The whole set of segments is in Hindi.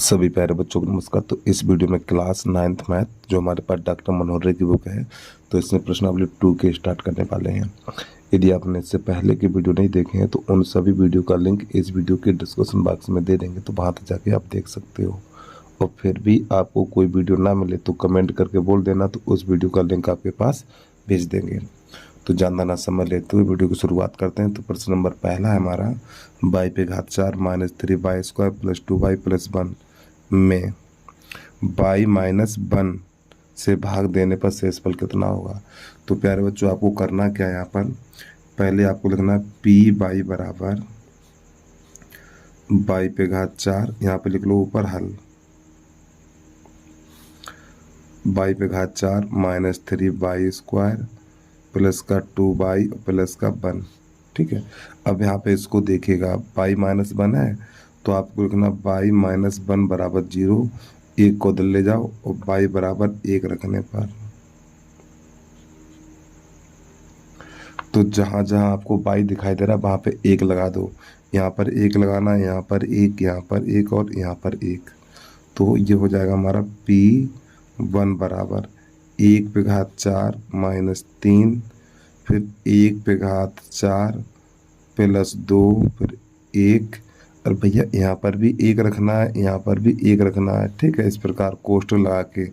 सभी प्यारे बच्चों को नमस्कार। तो इस वीडियो में क्लास 9th मैथ जो हमारे पास डॉक्टर मनोहर की बुक है, तो इसमें प्रश्नावली 2 के स्टार्ट करने वाले हैं। यदि आपने इससे पहले के वीडियो नहीं देखे हैं तो उन सभी वीडियो का लिंक इस वीडियो के डिस्क्रिप्शन बॉक्स में दे देंगे, तो वहाँ तक जाके आप देख सकते हो। और फिर भी आपको कोई वीडियो ना मिले तो कमेंट करके बोल देना, तो उस वीडियो का लिंक आपके पास भेज देंगे। तो ज़्यादा ना समय लेते हुए वीडियो की शुरुआत करते हैं। तो प्रश्न नंबर पहला है हमारा, बाई पे घात 4 minus 3y² plus 2y plus 1 में बाई माइनस 1 से भाग देने पर शेषफल कितना होगा। तो प्यारे बच्चों, आपको करना क्या है, यहाँ पर पहले आपको लिखना है पी बाई बराबर बाई पे घात 4, यहाँ पे लिख लो ऊपर हल, बाई पे घात 4 माइनस 3y² प्लस का 2y प्लस का 1। ठीक है, अब यहाँ पे इसको देखिएगा, बाई माइनस 1 है तो आपको लिखना बाई माइनस 1 बराबर 0, एक को उधर ले जाओ और बाई बराबर 1 रखने पर, तो जहाँ जहाँ आपको बाई दिखाई दे रहा है वहाँ पे 1 लगा दो। यहाँ पर 1 लगाना, यहाँ पर 1, यहाँ पर 1 और यहाँ पर 1। तो ये हो जाएगा हमारा P1 बराबर 1 पे घात 4 माइनस 3, फिर 1 पे घात 4 प्लस 2, फिर 1, और भैया यहाँ पर भी 1 रखना है, यहाँ पर भी 1 रखना है। ठीक है, इस प्रकार कोष्ठक लगा के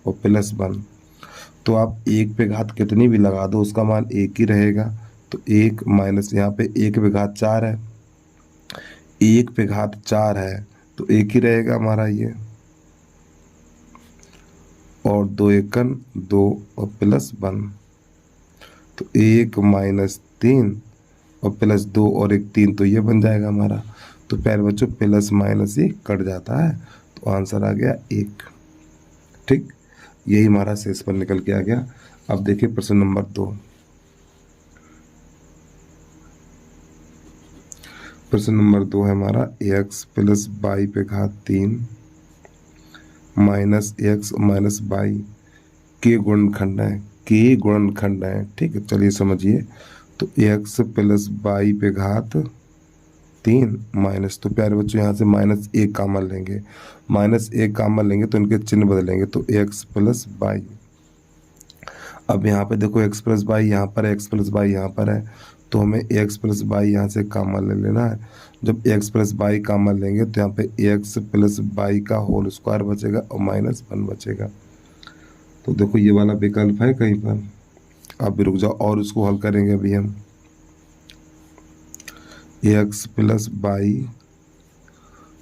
और प्लस 1। तो आप 1 पे घात कितनी भी लगा दो उसका मान 1 ही रहेगा। तो 1 माइनस यहाँ पे 1 पे घात 4 है, 1 पे घात 4 है तो 1 ही रहेगा हमारा ये, और 2 एकन 2 और प्लस 1, तो 1 माइनस 3 और प्लस 2 और 1 3, तो ये बन जाएगा हमारा। तो प्यारे बच्चों, प्लस माइनस ही कट जाता है, तो आंसर आ गया 1। ठीक, यही हमारा शेषफल निकल के आ गया। अब देखिए प्रश्न नंबर 2। प्रश्न नंबर 2 है हमारा, x प्लस बाई पे घात 3 माइनस x माइनस बाई के गुणनखंड है, के गुणनखंड है। ठीक है, चलिए समझिए। तो x प्लस बाई पे घात 3 माइनस, तो प्यारे बच्चों यहाँ से माइनस 1 कॉमन लेंगे, माइनस 1 कॉमन लेंगे तो इनके चिन्ह बदलेंगे, तो x प्लस बाई। अब यहाँ पे देखो x प्लस बाई यहाँ पर है, x प्लस बाई यहाँ पर है, तो हमें x प्लस बाई यहाँ से कॉमन ले लेना है। जब x प्लस बाई कॉमन लेंगे तो यहाँ पे x प्लस बाई का होल स्क्वायर बचेगा और माइनस 1 बचेगा। तो देखो ये वाला विकल्प है कहीं पर, आप भी रुक जाओ और इसको हल करेंगे अभी हम। x प्लस बाई,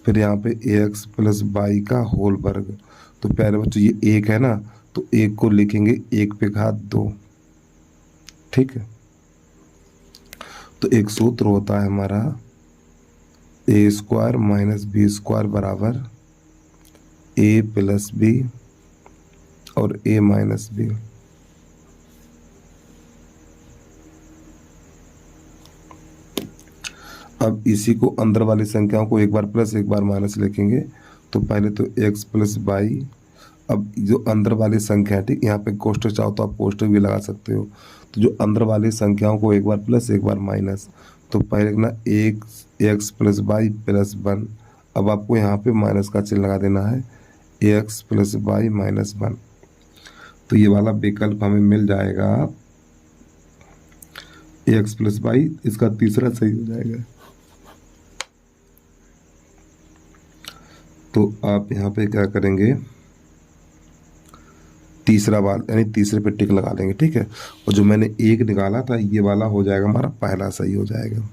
फिर यहाँ पे ax प्लस बाई का होल वर्ग। तो प्यारे बच्चों ये 1 है ना, तो 1 को लिखेंगे 1 पे घात 2। ठीक है, तो एक सूत्र होता है हमारा a² माइनस b² बराबर a प्लस बी और a माइनस बी। अब इसी को अंदर वाली संख्याओं को एक बार प्लस एक बार माइनस लिखेंगे। तो पहले तो x प्लस बाई, अब जो अंदर वाली संख्या है, ठीक, यहाँ पे कोष्ठक चाहो तो आप कोष्ठक भी लगा सकते हो। तो जो अंदर वाली संख्याओं को एक बार प्लस एक बार माइनस, तो पहले लिखना x प्लस बाई प्लस 1। अब आपको यहाँ पे माइनस का चिन्ह लगा देना है, x प्लस बाई माइनस 1। तो ये वाला विकल्प हमें मिल जाएगा x प्लस बाई, इसका तीसरा सही हो जाएगा। तो आप यहाँ पे क्या करेंगे, तीसरा वाला यानी तीसरे पे टिक लगा लेंगे। ठीक है, और जो मैंने 1 निकाला था ये वाला हो जाएगा हमारा पहला सही हो जाएगा।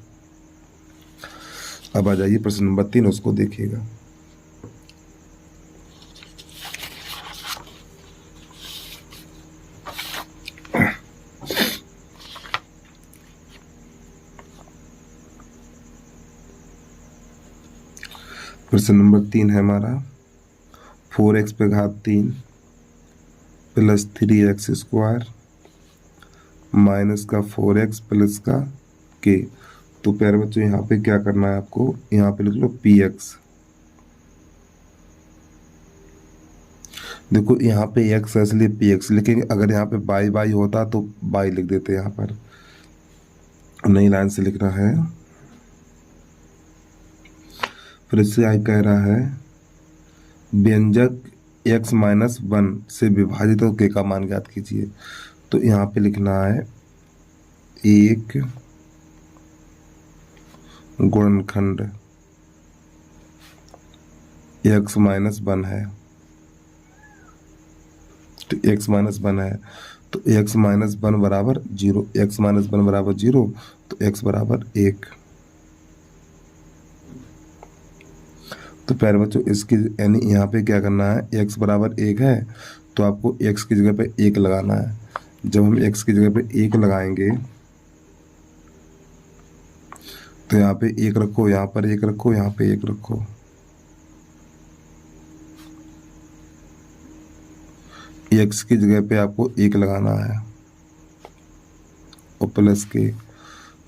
अब आ जाइए प्रश्न नंबर 3, उसको देखिएगा। प्रश्न नंबर 3 है हमारा, 4x पे घात 3 प्लस 3x² माइनस का 4x प्लस का k। तो प्यारे बच्चों यहाँ पे क्या करना है आपको, यहाँ पे लिख लो px। देखो यहाँ पे x है इसलिए px लिखेंगे, अगर यहाँ पे बाई बाई होता तो बाई लिख देते, यहाँ पर नई लाइन से लिखना है। फिर इससे आई कह रहा है व्यंजक x माइनस 1 से विभाजित हो के का मान ज्ञात कीजिए। तो यहाँ पे लिखना है एक गुणनखंड x माइनस 1 है, तो x माइनस 1 है, तो x माइनस 1 बराबर 0, x माइनस 1 बराबर 0, तो x बराबर 1। तो प्यारे बच्चों इसकी यानी यहाँ पे क्या करना है, x बराबर 1 है तो आपको x की जगह पे 1 लगाना है। जब हम x की जगह पे 1 लगाएंगे तो यहाँ पे 1 रखो, यहाँ पर 1 रखो, यहाँ पे 1 रखो। x की जगह पे आपको 1 लगाना है और प्लस के।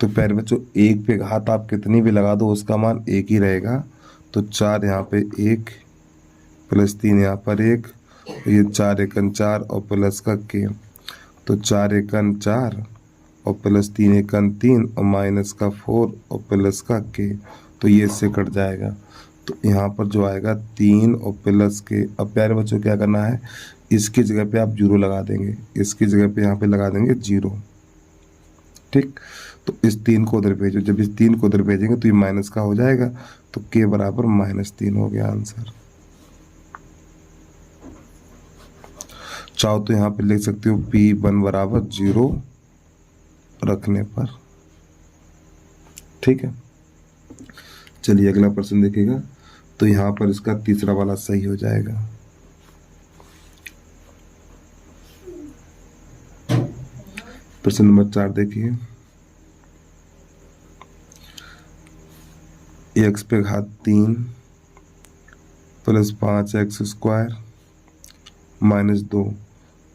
तो प्यारे बच्चों 1 पे घात आप कितनी भी लगा दो उसका मान 1 ही रहेगा। तो 4 यहाँ पे 1 प्लस 3 यहाँ पर 1, ये 4 एकन 4 और प्लस का के, तो 4 एकन 4 और प्लस 3 एकन 3 और माइनस का 4 और प्लस का के, तो ये इससे कट जाएगा। तो यहाँ पर जो आएगा 3 और प्लस के। अब प्यारे बच्चों क्या करना है, इसकी जगह पे आप 0 लगा देंगे, इसकी जगह पे यहाँ पे लगा देंगे 0। ठीक, तो इस 3 को उधर भेजो, जब इस 3 को उधर भेजेंगे तो ये माइनस का हो जाएगा, तो के बराबर -3 हो गया आंसर। चाहो तो यहाँ पे लिख सकते हो P1 बराबर 0 रखने पर। ठीक है, चलिए अगला प्रश्न देखिएगा। तो यहाँ पर इसका तीसरा वाला सही हो जाएगा। प्रश्न नंबर 4 देखिए, x पे घात 3 प्लस 5x स्क्वायर माइनस 2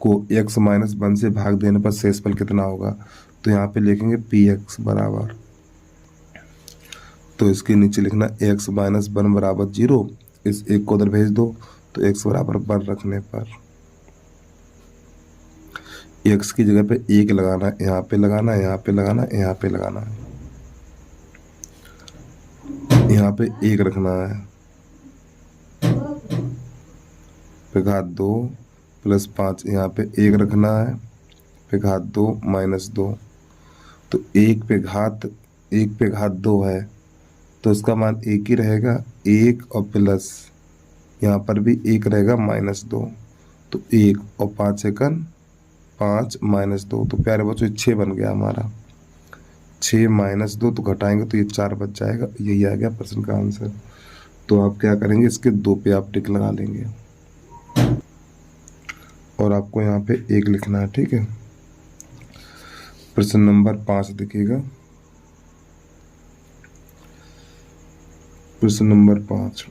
को x माइनस 1 से भाग देने पर शेषफल कितना होगा। तो यहाँ पे लिखेंगे px बराबर, तो इसके नीचे लिखना x माइनस 1 बराबर 0, इस एक को उधर भेज दो, तो x बराबर 1 रखने पर x की जगह पे 1 लगाना, यहाँ पे लगाना, यहाँ पे लगाना, यहाँ पे लगाना है, यहाँ पे 1 रखना है, पे घात 2 प्लस 5, यहाँ पे 1 रखना है, पे घात 2 माइनस 2, तो 1 पे घात 2 है तो इसका मान 1 ही रहेगा, 1 और प्लस यहाँ पर भी 1 रहेगा -2, तो 1 और 5 एकन 5 -2, तो प्यारे बच्चों 6 बन गया हमारा। 6 -2 तो घटाएंगे तो ये 4 बच जाएगा, यही आ गया प्रश्न का आंसर। तो आप क्या करेंगे, इसके 2 पे आप टिक लगा लेंगे और आपको यहाँ पे 1 लिखना है। ठीक है, प्रश्न नंबर 5 देखिएगा। प्रश्न नंबर 5,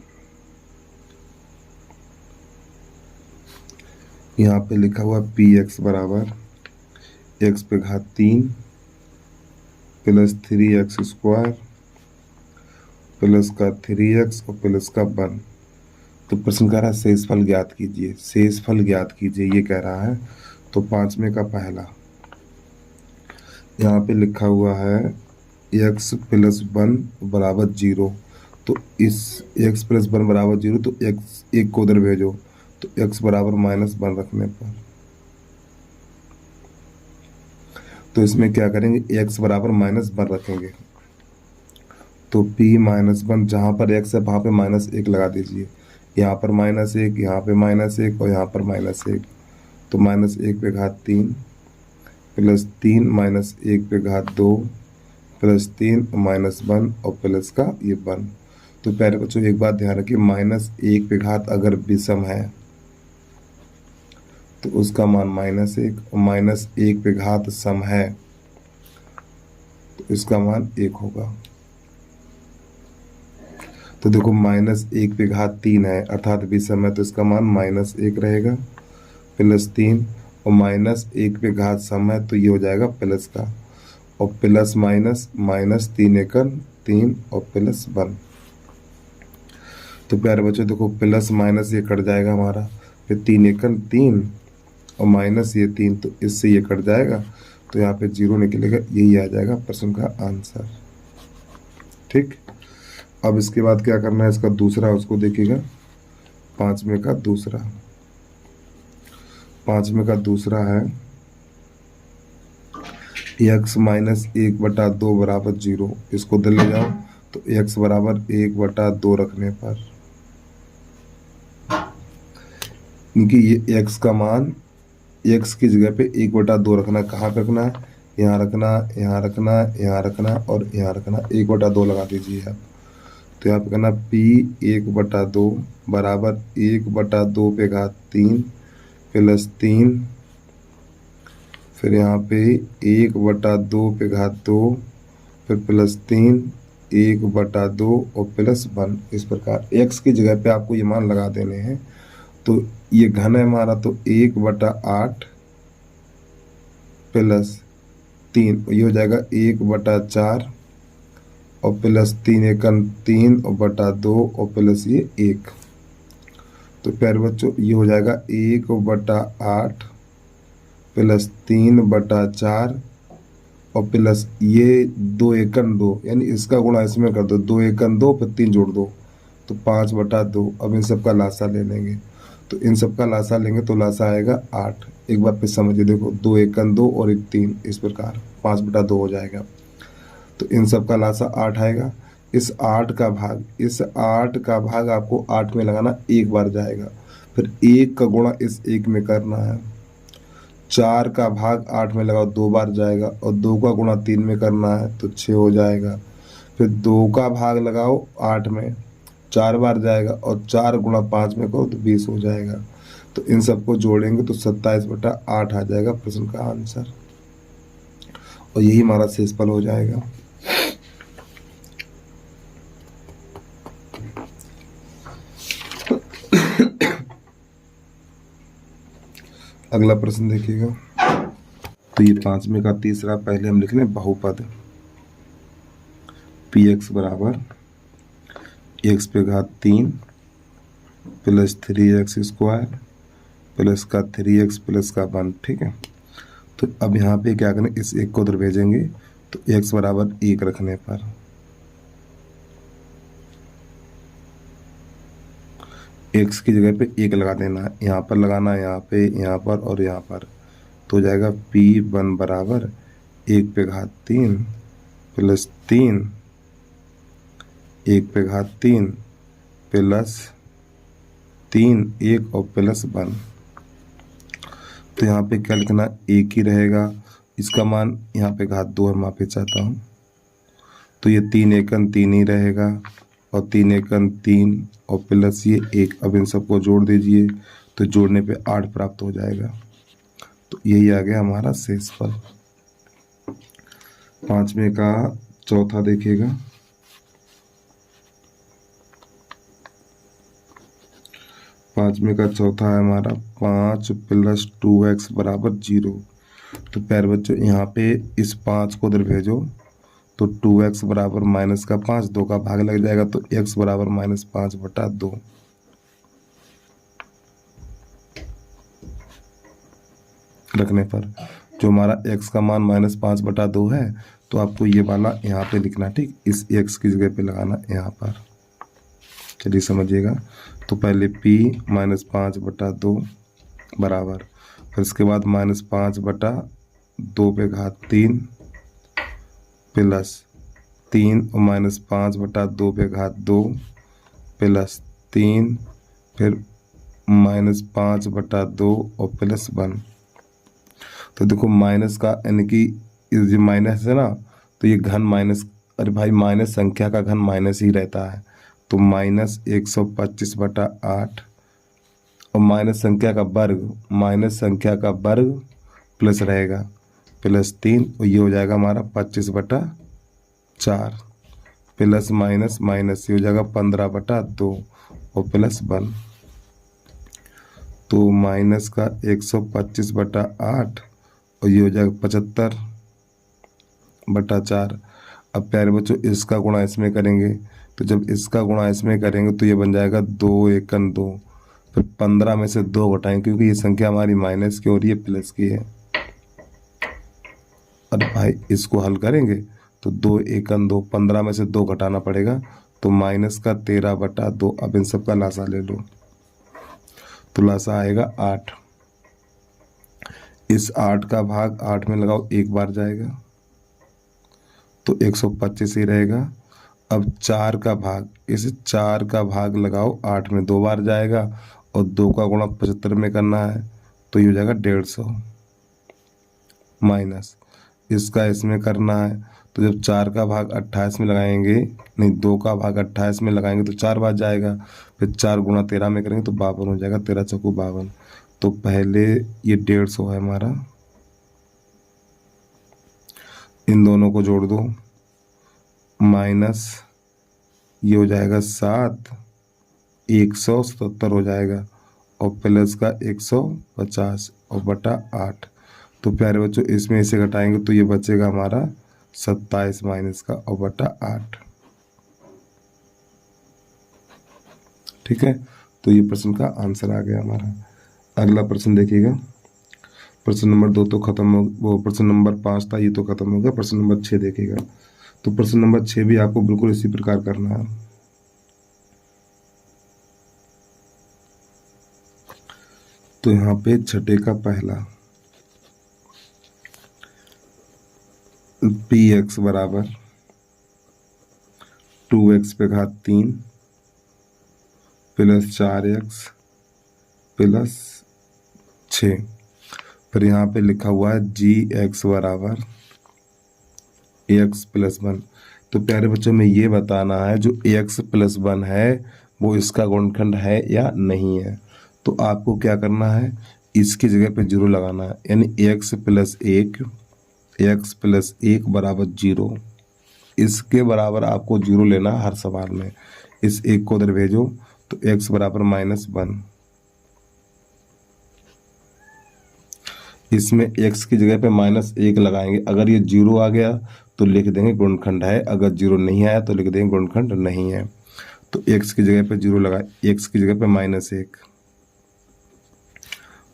यहाँ पे लिखा हुआ px बराबर x पे घात 3 प्लस 3x स्क्वायर प्लस का 3x और प्लस का 1। तो प्रश्न कह रहा है शेषफल ज्ञात कीजिए, शेषफल ज्ञात कीजिए ये कह रहा है। तो 5वें का पहला यहाँ पे लिखा हुआ है x प्लस 1 बराबर 0, तो इस x प्लस 1 बराबर 0, तो x 1 को उधर भेजो, तो x बराबर -1 रखने पर, तो इसमें क्या करेंगे, x बराबर -1 रखेंगे, तो p -1 जहाँ पर x है वहाँ पे -1 लगा दीजिए, यहाँ पर -1, यहाँ पे -1 और यहाँ पर -1, तो -1 पे घात 3 प्लस 3 -1 पे घात 2 प्लस 3 -1 और प्लस का ये 1। तो प्यारे बच्चों एक बात ध्यान रखिए, -1 पे घात अगर विषम है तो उसका मान -1, और -1 पे घात सम है तो इसका मान 1 होगा। तो देखो -1 पे घात 3 है अर्थात विषम है, तो इसका मान -1 रहेगा, प्लस 3 और -1 पे घात सम है तो ये हो जाएगा प्लस का, और प्लस माइनस 3 एकन 3 और प्लस 1। तो प्यारे बच्चों देखो प्लस माइनस ये कट जाएगा हमारा, फिर 3 एकन 3 और माइनस ये 3, तो इससे ये कट जाएगा, तो यहाँ पे 0 निकलेगा, यही आ जाएगा प्रश्न का आंसर। ठीक, अब इसके बाद क्या करना है, इसका दूसरा उसको देखिएगा। पाँचवें का दूसरा, पाँचवें का दूसरा है x माइनस 1/2 बराबर 0। इसको दे ले जाओ तो x बराबर 1/2 रखने पर, क्योंकि ये x का मान, x की जगह पे 1/2 रखना। कहाँ पे रखना है? यहाँ रखना, यहाँ रखना, यहाँ रखना और यहाँ रखना। 1/2 लगा दीजिए आप। तो यहाँ पे कहना p 1/2 बराबर 1/2 पे घात 3 प्लस 3, फिर यहाँ पे 1/2 पे घात 2, फिर प्लस 3, 1/2 और प्लस 1। इस प्रकार x की जगह पे आपको ये मान लगा देने हैं। तो ये घन है हमारा, तो 1/8 प्लस 3, ये हो जाएगा 1/4 और प्लस 3 एकम 3 और बटा 2 और प्लस ये 1। तो प्यारे बच्चों ये हो जाएगा 1/8 प्लस 3/4 और प्लस ये 2 एकम 2, यानी इसका गुणा इसमें कर दो। 2 एकम 2 फिर 3 जोड़ दो तो 5/2। अब इन सब का लासा ले लेंगे, तो इन सब का लासा लेंगे तो लासा आएगा 8। एक बार फिर समझिए, देखो 2 एकम 2 और 1 3, इस प्रकार 5/2 हो जाएगा। तो इन सब का लासा 8 आएगा। इस 8 का भाग, इस 8 का भाग आपको 8 में लगाना, एक बार जाएगा। फिर 1 का गुणा इस 1 में करना है। 4 का भाग 8 में लगाओ, 2 बार जाएगा। और 2 का गुणा 3 में करना है तो 6 हो जाएगा। फिर 2 का भाग लगाओ 8 में, 4 बार जाएगा। और 4 गुणा 5 में करो तो 20 हो जाएगा। तो इन सबको जोड़ेंगे तो 27/8 आ जाएगा प्रश्न का आंसर। और यही हमारा शेषफल हो जाएगा। अगला प्रश्न देखिएगा। तो ये 5वें का तीसरा, पहले हम लिख लें बहुपद px बराबर x पे घात 3 प्लस 3x स्क्वायर प्लस का 3x प्लस का 1। ठीक है, तो अब यहाँ पे क्या करें, इस 1 को उधर भेजेंगे तो x बराबर 1 रखने पर x की जगह पे 1 लगा देना। यहाँ पर लगाना, यहाँ पे, यहाँ पर और यहाँ पर। तो हो जाएगा p1 बराबर 1 पे घात 3 प्लस 3, 1 पे घात 3 प्लस 3, 1 और प्लस 1। तो यहाँ पे क्या लिखना, 1 ही रहेगा। इसका मान यहाँ पे घात 2 है, माफी चाहता हूँ। तो ये 3 एकम 3 ही रहेगा और 3 एकम 3 और प्लस ये 1। अब इन सबको जोड़ दीजिए तो जोड़ने पे 8 प्राप्त हो जाएगा। तो यही आ गया हमारा शेषफल। 5वें का चौथा देखिएगा। 5वें का चौथा है हमारा 5 प्लस 2x बराबर 0। तो प्यारे बच्चों यहाँ पे इस 5 को उधर भेजो तो 2x बराबर माइनस का 5, 2 का भाग लग जाएगा तो x बराबर -5/2। रखने पर जो हमारा x का मान -5/2 है, तो आपको ये वाला यहाँ पे लिखना। ठीक, इस x की जगह पे लगाना यहाँ पर। चलिए समझिएगा। तो पहले p -5/2 बराबर, फिर इसके बाद -5/2 पे घात 3 प्लस 3 और -5/2 पे घात 2 प्लस 3, फिर -5/2 और प्लस 1। तो देखो माइनस का, यानी कि ये माइनस है ना, तो ये घन माइनस, अरे भाई माइनस संख्या का घन माइनस ही रहता है। तो -125/8 और माइनस संख्या का वर्ग प्लस रहेगा प्लस 3, और ये हो जाएगा हमारा 25/4 प्लस माइनस माइनस, ये हो जाएगा 15/2 और प्लस 1। तो माइनस का 125/8 और ये हो जाएगा 75/4। अब प्यारे बच्चों इसका गुणा इसमें करेंगे, तो जब इसका गुणा इसमें करेंगे तो ये बन जाएगा 2 एकम 2। फिर 15 में से 2 घटाएंगे, क्योंकि ये संख्या हमारी माइनस की और ये प्लस की है। अरे भाई इसको हल करेंगे तो 2 एकम 2, 15 में से 2 घटाना पड़ेगा तो -13/2। अब इन सब का लासा ले लो। तो लासा आएगा 8। इस 8 का भाग 8 में लगाओ, एक बार जाएगा तो 125 ही रहेगा। अब 4 का भाग, इस 4 का भाग लगाओ 8 में, 2 बार जाएगा और 2 का गुणा 75 में करना है तो ये हो जाएगा 150 माइनस इसका इसमें करना है। तो जब 4 का भाग 28 में लगाएंगे, नहीं 2 का भाग 28 में लगाएंगे तो 4 बार जाएगा, फिर 4 गुणा 13 में करेंगे तो 52 हो जाएगा, 13 चौको 52। तो पहले ये 150 है हमारा, इन दोनों को जोड़ दो, माइनस ये हो जाएगा 7, 177 हो जाएगा और प्लस का 150 और बटा 8। तो प्यारे बच्चों इसमें इसे घटाएंगे तो ये बचेगा हमारा 27 माइनस का और बटा 8। ठीक है, तो ये प्रश्न का आंसर आ गया हमारा। अगला प्रश्न देखिएगा, प्रश्न नंबर 2 तो खत्म हो, वो प्रश्न नंबर 5 था, ये तो खत्म हो गया। प्रश्न नंबर 6 देखिएगा, तो प्रश्न नंबर 6 भी आपको बिल्कुल इसी प्रकार करना है। तो यहाँ पे छठे का पहला px बराबर 2x पे घात 3 प्लस 4x प्लस 6, फिर यहाँ पे लिखा हुआ है gx बराबर ax प्लस 1। तो प्यारे बच्चों में ये बताना है जो ax प्लस 1 है वो इसका गुणनखंड है या नहीं है। तो आपको क्या करना है, इसकी जगह पे 0 लगाना है, यानी ax प्लस 1 बराबर 0, इसके बराबर आपको 0 लेना हर सवाल में। इस 1 को उधर भेजो तो x बराबर -1, इसमें x की जगह पे -1 लगाएंगे। अगर ये 0 आ गया तो लिख देंगे गुणनखंड है, अगर 0 नहीं आया तो लिख देंगे गुणनखंड नहीं है। तो x की जगह पे 0 लगाए, x की जगह पे -1,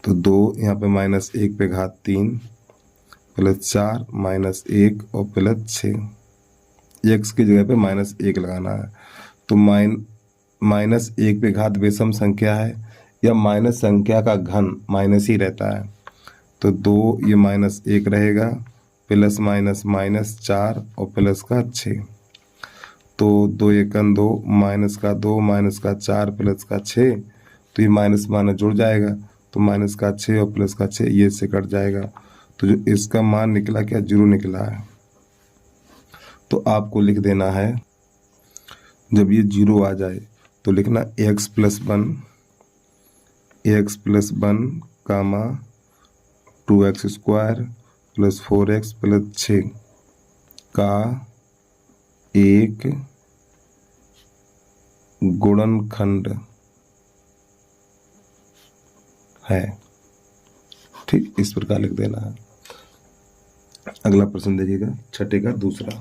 तो 2 यहाँ पे -1 पे घात 3 प्लस 4 -1 और प्लस 6, x की जगह पे -1 लगाना है। तो -1 पे घात विषम संख्या है या माइनस संख्या का घन माइनस ही रहता है, तो 2 ये -1 रहेगा, प्लस माइनस -4 और प्लस का 6, तो 2 एकन 2, माइनस का 2 माइनस का 4 प्लस का 6, तो ये माइनस माइनस जुड़ जाएगा, तो माइनस का 6 और प्लस का 6 ये से कट जाएगा। तो जो इसका मान निकला क्या, 0 निकला है। तो आपको लिख देना है, जब ये 0 आ जाए तो लिखना x प्लस 1 कामा 2x square plus 4x plus 6 का एक गुणनखंड है। ठीक, इस प्रकार लिख देना है। अगला प्रश्न देखिएगा, छठे का दूसरा,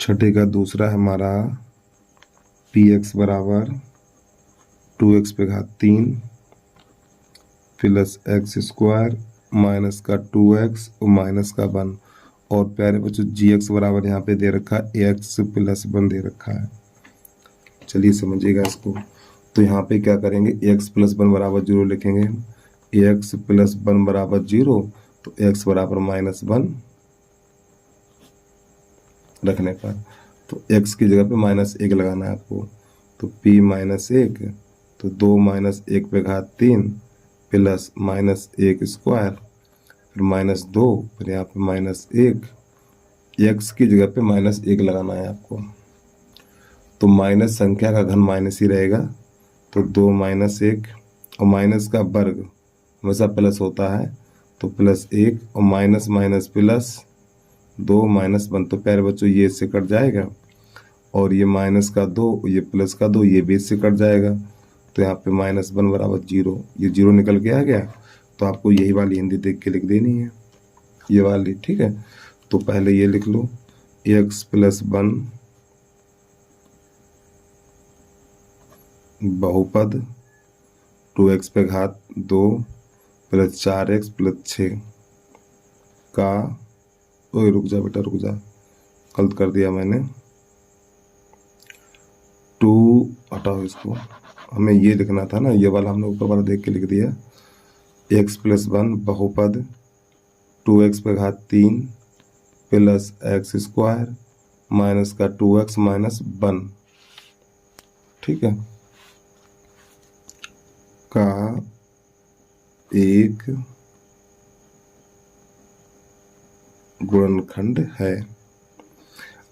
छठे का दूसरा हमारा px बराबर 2x पे घात 3 प्लस x स्क्वायर माइनस का 2x और माइनस का 1, और प्यारे बच्चों gx बराबर यहाँ पे दे रखा है ax प्लस 1 दे रखा है। चलिए समझिएगा इसको। तो यहाँ पे क्या करेंगे, x प्लस 1 बराबर 0 लिखेंगे, x प्लस 1 बराबर 0, तो x बराबर -1 रखने पर, तो x की जगह पे -1 लगाना है आपको, तो p -1, तो 2 -1 पे घात 3 प्लस -1 स्क्वायर फिर -2 फिर यहाँ पे -1, x की जगह पे -1 लगाना है आपको। तो माइनस संख्या का घन माइनस ही रहेगा, तो 2 -1 और माइनस का वर्ग हमेशा प्लस होता है, तो +1 और माइनस माइनस प्लस 2 -1, तो प्यारे बच्चों ये इससे कट जाएगा, और ये माइनस का 2 ये प्लस का 2 ये भी इससे कट जाएगा, तो यहाँ पे -1 बराबर 0, ये 0 निकल के आ गया। तो आपको यही वाली हिंदी देख के लिख देनी है, ये वाली। ठीक है, तो पहले ये लिख लो, x प्लस 1 बहुपद 2x पे घात 2 प्लस 4x प्लस 6 का, ओए रुक जा बेटा रुक जा, गलत कर दिया मैंने, 2 हटाओ इसको, हमें ये लिखना था ना, ये वाला हमने ऊपर वाला देख के लिख दिया। x+1 बहुपद 2x पे घात 3 प्लस x² माइनस का 2x माइनस 1, ठीक है, का एक गुणनखंड है।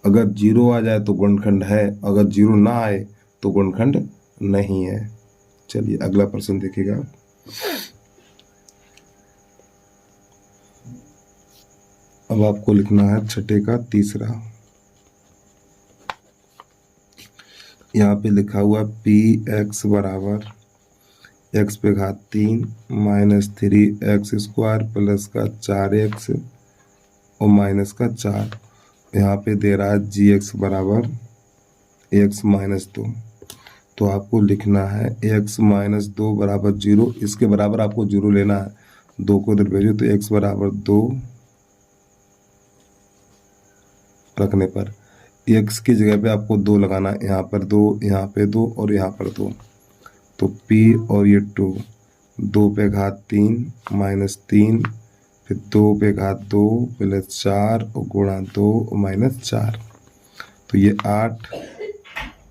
अगर 0 आ जाए तो गुणनखंड है, अगर 0 ना आए तो गुणनखंड नहीं है। चलिए अगला प्रश्न देखिएगा। अब आपको लिखना है छठे का तीसरा। यहाँ पे लिखा हुआ px बराबर x पे घात 3 माइनस 3x² प्लस का 4x और माइनस का 4। यहाँ पे दे रहा है gx बराबर x माइनस 2। तो आपको लिखना है x माइनस 2 बराबर 0, इसके बराबर आपको 0 लेना है, 2 को इधर भेजो तो x बराबर 2 रखने पर x की जगह पे आपको 2 लगाना है, यहाँ पर 2, यहाँ पे 2 और यहाँ पर 2, तो p और ये 2 पे घात 3 माइनस 3 फिर 2 पे घात 2 प्लस 4 और गुणा 2 माइनस 4, तो ये 8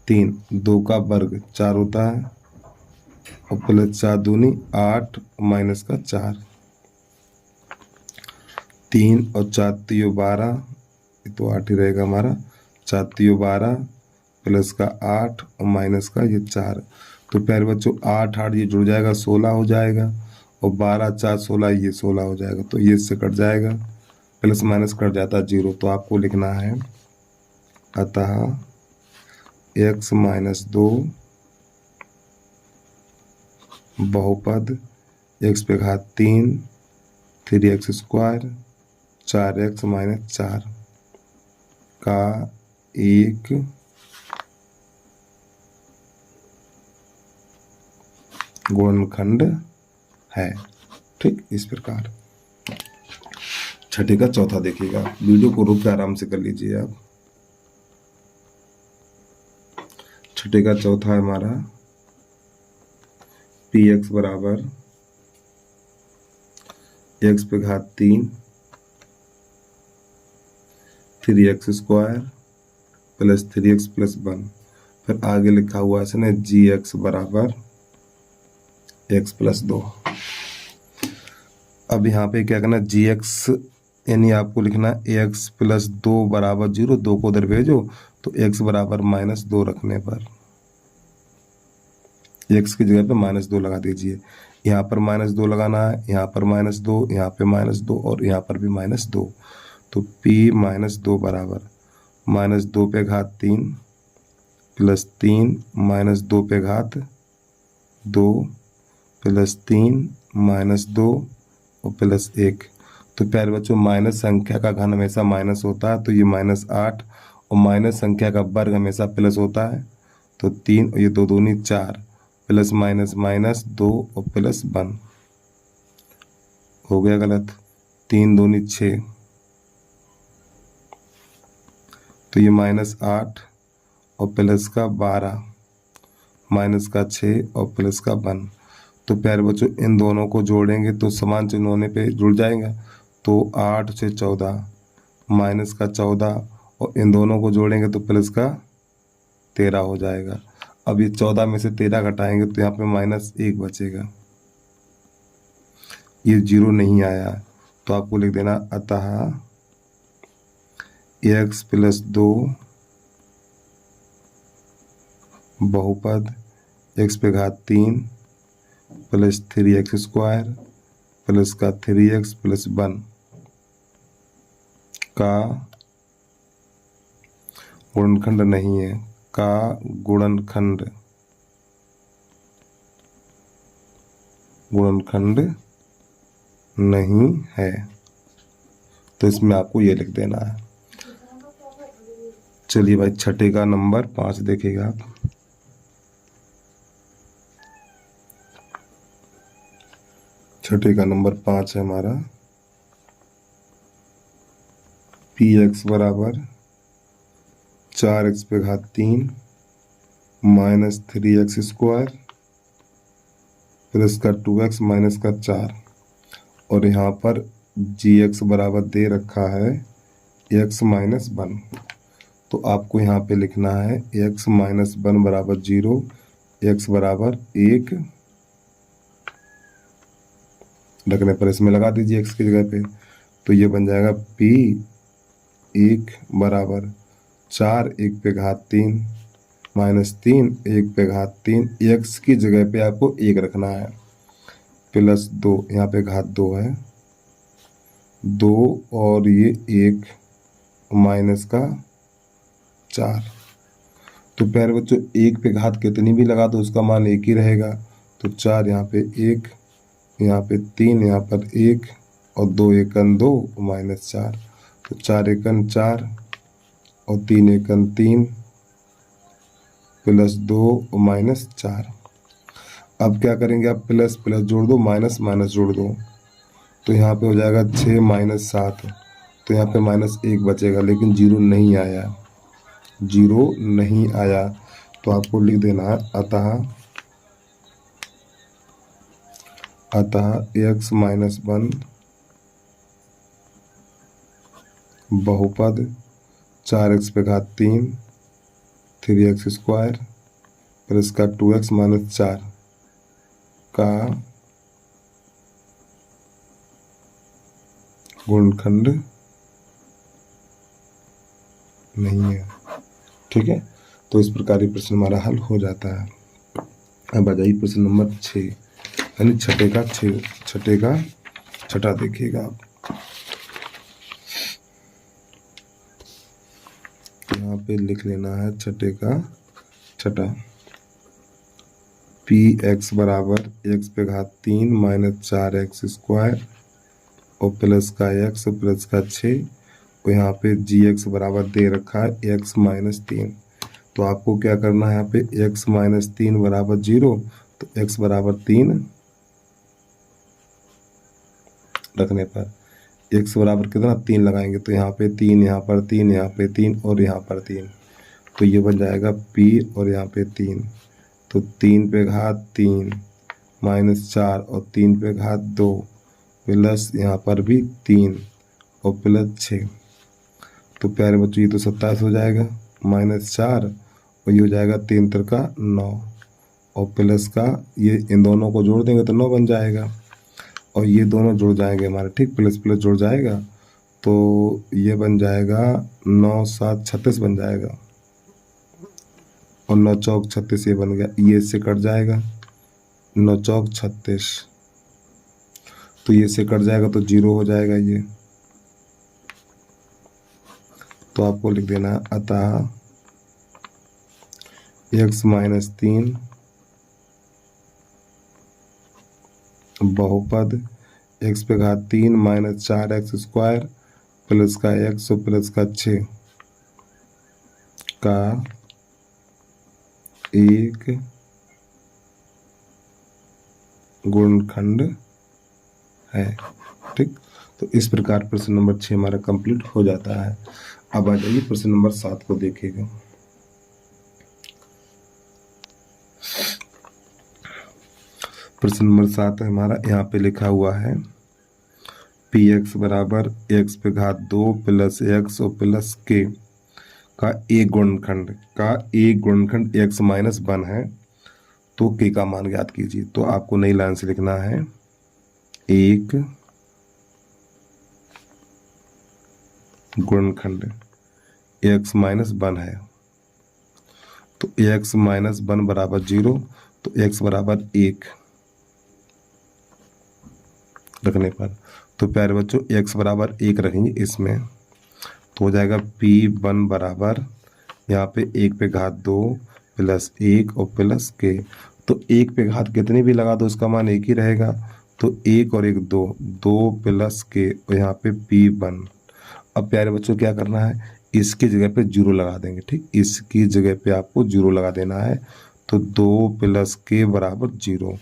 3 2 का वर्ग 4 होता है और प्लस 4 दूनी 8 माइनस का 4, 3 और 4 तो 12, तो 8 ही रहेगा हमारा, 4 तो 12 प्लस का 8 और माइनस का ये 4। तो प्यारे बच्चों 8 8 ये जुड़ जाएगा 16 हो जाएगा और 12 4 16 ये 16 हो जाएगा, तो ये इससे कट जाएगा, प्लस माइनस कट जाता है 0। तो आपको लिखना है अतः x माइनस 2 बहुपद x पे घात 3 3x² 4x माइनस 4 का एक गुणनखंड है। ठीक, इस प्रकार। छठे का चौथा देखिएगा, वीडियो को रुक के आराम से कर लीजिए आप। छठे का चौथा है हमारा px बराबर x पे घात 3 3x² प्लस 3x प्लस 1, फिर आगे लिखा हुआ है इसने gx बराबर x प्लस 2। अब यहाँ पे क्या करना, gx यानी आपको लिखना x प्लस 2 बराबर 0, 2 को उधर भेजो तो x बराबर माइनस 2 रखने पर x की जगह पे माइनस 2 लगा दीजिए। यहाँ पर माइनस 2 लगाना है, यहाँ पर माइनस 2, यहाँ पे माइनस 2 और यहाँ पर भी माइनस 2, तो p माइनस 2 बराबर माइनस 2 पे घात 3 प्लस 3 माइनस 2 पे घात 2 प्लस 3 माइनस 2 और प्लस 1। तो प्यारे बच्चों माइनस संख्या का घन हमेशा माइनस होता है, तो ये माइनस 8 और माइनस संख्या का वर्ग हमेशा प्लस होता है, तो 3 और ये 2 दूनी 4 प्लस माइनस माइनस 2 और प्लस 1 हो गया गलत, 3 दूनी 6, तो ये माइनस 8 और प्लस का 12 माइनस का 6 और प्लस का 1। तो प्यारे बच्चों इन दोनों को जोड़ेंगे तो समान चिन्ह होने पे जुड़ जाएगा, तो 8 से 14 माइनस का 14 और इन दोनों को जोड़ेंगे तो प्लस का 13 हो जाएगा। अब ये 14 में से 13 घटाएंगे तो यहाँ पे माइनस 1 बचेगा, ये 0 नहीं आया, तो आपको लिख देना अतः x प्लस 2 बहुपद x पे घात 3 प्लस 3x² प्लस का 3x प्लस 1 का गुणनखंड नहीं है, का गुणनखंड नहीं है, तो इसमें आपको ये लिख देना है। चलिए भाई छठे का नंबर 5 देखिएगा आप। छठे का नंबर 5 है हमारा px बराबर 4x पे घात 3 माइनस 3x² प्लस का 2x माइनस का 4, और यहाँ पर gx बराबर दे रखा है x माइनस 1। तो आपको यहाँ पे लिखना है x माइनस 1 बराबर 0, x बराबर 1 रखने पर इसमें लगा दीजिए x की जगह पे। तो ये बन जाएगा p 1 बराबर 4 1 पे घात 3 माइनस 3 1 पे घात 3, x की जगह पे आपको 1 रखना है, प्लस 2, यहाँ पे घात 2 है, 2 और ये 1 माइनस का 4। तो प्यारे बच्चों 1 पे घात कितनी भी लगा दो उसका मान 1 ही रहेगा। तो 4 यहाँ पे 1, यहाँ पे 3, यहाँ पर 1 और 2 एकन 2 माइनस 4। तो 4 एकन 4 और 3 एकन 3 प्लस 2 माइनस 4। अब क्या करेंगे आप, प्लस प्लस जोड़ दो, माइनस माइनस जोड़ दो, तो यहाँ पे हो जाएगा 6 माइनस 7। तो यहाँ पे माइनस 1 बचेगा, लेकिन 0 नहीं आया, 0 नहीं आया। तो आपको लिख देना है अतः x माइनस 1 बहुपद 4x पे घात 3 3x² प्लस का 2x माइनस 4 का गुणनखंड नहीं है। ठीक है, तो इस प्रकार ये प्रश्न हमारा हल हो जाता है। अब आ जाइए प्रश्न नंबर 6, यानी छठे का छठा देखिएगा आप। यहाँ पे लिख लेना है छठे का छठा, px बराबर x पे घात 3 माइनस 4x² और प्लस का x और प्लस का 6, और यहाँ पे gx बराबर दे रखा है x माइनस 3। तो आपको क्या करना है, यहाँ पे x माइनस 3 बराबर 0, तो x बराबर 3 रखने पर x बराबर कितना 3 लगाएंगे, तो यहाँ पे 3, यहाँ पर 3, यहाँ पे 3 और यहाँ पर 3। तो ये बन जाएगा p और यहाँ पे 3, तो 3 पे घात 3 माइनस 4 और 3 पे घात 2 प्लस यहाँ पर भी 3 और प्लस 6। तो प्यारे बच्चों ये तो 27 हो जाएगा, माइनस 4 और ये हो जाएगा 3 3 9 और प्लस का ये इन दोनों को जोड़ देंगे तो 9 बन जाएगा, और ये दोनों जुड़ जाएंगे हमारे, ठीक, प्लस प्लस जुड़ जाएगा। तो ये बन जाएगा 9 7 36 बन जाएगा, और 9 चौक 36 ये बन गया, ये इससे कट जाएगा, 9 चौक 36, तो ये से कट जाएगा तो 0 हो जाएगा ये। तो आपको लिख देना है अतः x माइनस 3 बहुपद x पे घात 3 माइनस 4x² प्लस का x और प्लस का 6 का एक गुणनखंड है। ठीक, तो इस प्रकार प्रश्न नंबर 6 हमारा कंप्लीट हो जाता है। अब आ जाइए प्रश्न नंबर 7 को देखिएगा। प्रश्न नंबर 7 हमारा यहाँ पे लिखा हुआ है px बराबर x पे घात 2 प्लस x और प्लस k का एक गुणनखंड x माइनस 1 है, तो k का मान ज्ञात कीजिए। तो आपको नई लाइन से लिखना है एक गुणनखंड x माइनस 1 है, तो x माइनस 1 बराबर 0, तो x बराबर 1 रखने पर, तो प्यारे बच्चों x बराबर 1 रखेंगे इसमें, तो हो जाएगा p1 बराबर यहाँ पे 1 पे घात 2 प्लस 1 और प्लस k। तो 1 पे घात कितनी भी लगा दो उसका मान 1 ही रहेगा, तो 1 और 1 2, 2 प्लस k और यहाँ पे p1। अब प्यारे बच्चों क्या करना है, इसकी जगह पे 0 लगा देंगे। ठीक, इसकी जगह पे आपको 0 लगा देना है, तो 2 प्लस k बराबर 0,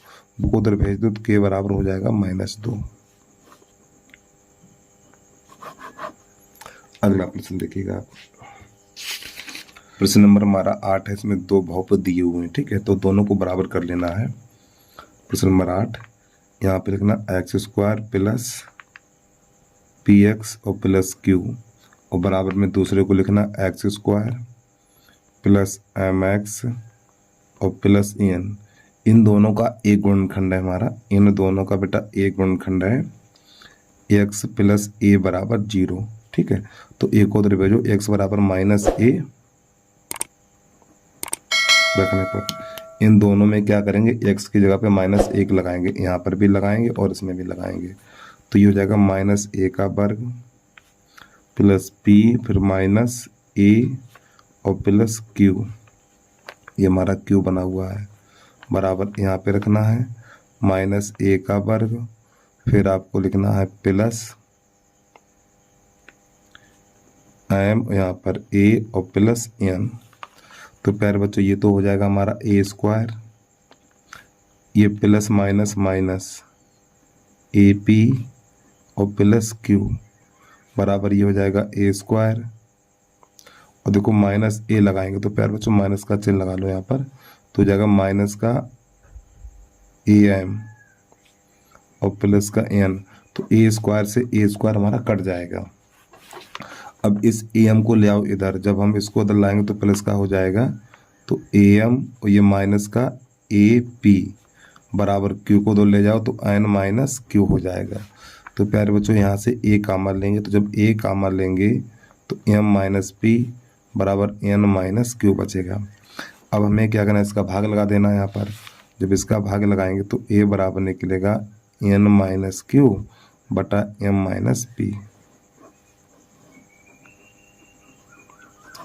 उधर भेज दो तो k बराबर हो जाएगा -2। अगला प्रश्न देखिएगा आप। प्रश्न नंबर हमारा 8 है, इसमें दो बहुपद दिए हुए हैं, ठीक है, तो दोनों को बराबर कर लेना है। प्रश्न नंबर 8, यहाँ पे लिखना x² प्लस px और प्लस q, और बराबर में दूसरे को लिखना x² प्लस mx और प्लस n। इन दोनों का एक गुणनखंड है हमारा, इन दोनों का बेटा एक गुणनखंड है x प्लस a बराबर 0, ठीक है। तो a को उधर भेजो, x बराबर माइनस a रखने पर इन दोनों में क्या करेंगे, x की जगह पे -1 लगाएंगे, यहाँ पर भी लगाएंगे और इसमें भी लगाएंगे। तो ये हो जाएगा -a का वर्ग प्लस p फिर -a और प्लस q, ये हमारा q बना हुआ है, बराबर यहाँ पे रखना है -a का वर्ग, फिर आपको लिखना है प्लस m, यहाँ पर a और प्लस n। तो प्यारे बच्चों ये तो हो जाएगा हमारा a², ये प्लस माइनस माइनस AP और प्लस q बराबर ये हो जाएगा a², और देखो -a लगाएंगे तो प्यारे बच्चों माइनस का चिन्ह लगा लो यहाँ पर, तो हो जाएगा माइनस का am और प्लस का n, तो a² से a² हमारा कट जाएगा। अब इस am को ले आओ इधर, जब हम इसको इधर लाएंगे तो प्लस का हो जाएगा, तो am और ये माइनस का AP बराबर q को दो ले जाओ तो n माइनस q हो जाएगा। तो प्यारे बच्चों यहाँ से a कामन लेंगे, तो जब a कामन लेंगे तो m माइनस p बराबर n माइनस q बचेगा। अब हमें क्या करना है, इसका भाग लगा देना है यहाँ पर। जब इसका भाग लगाएंगे तो a बराबर निकलेगा n माइनस q बटा m माइनस p,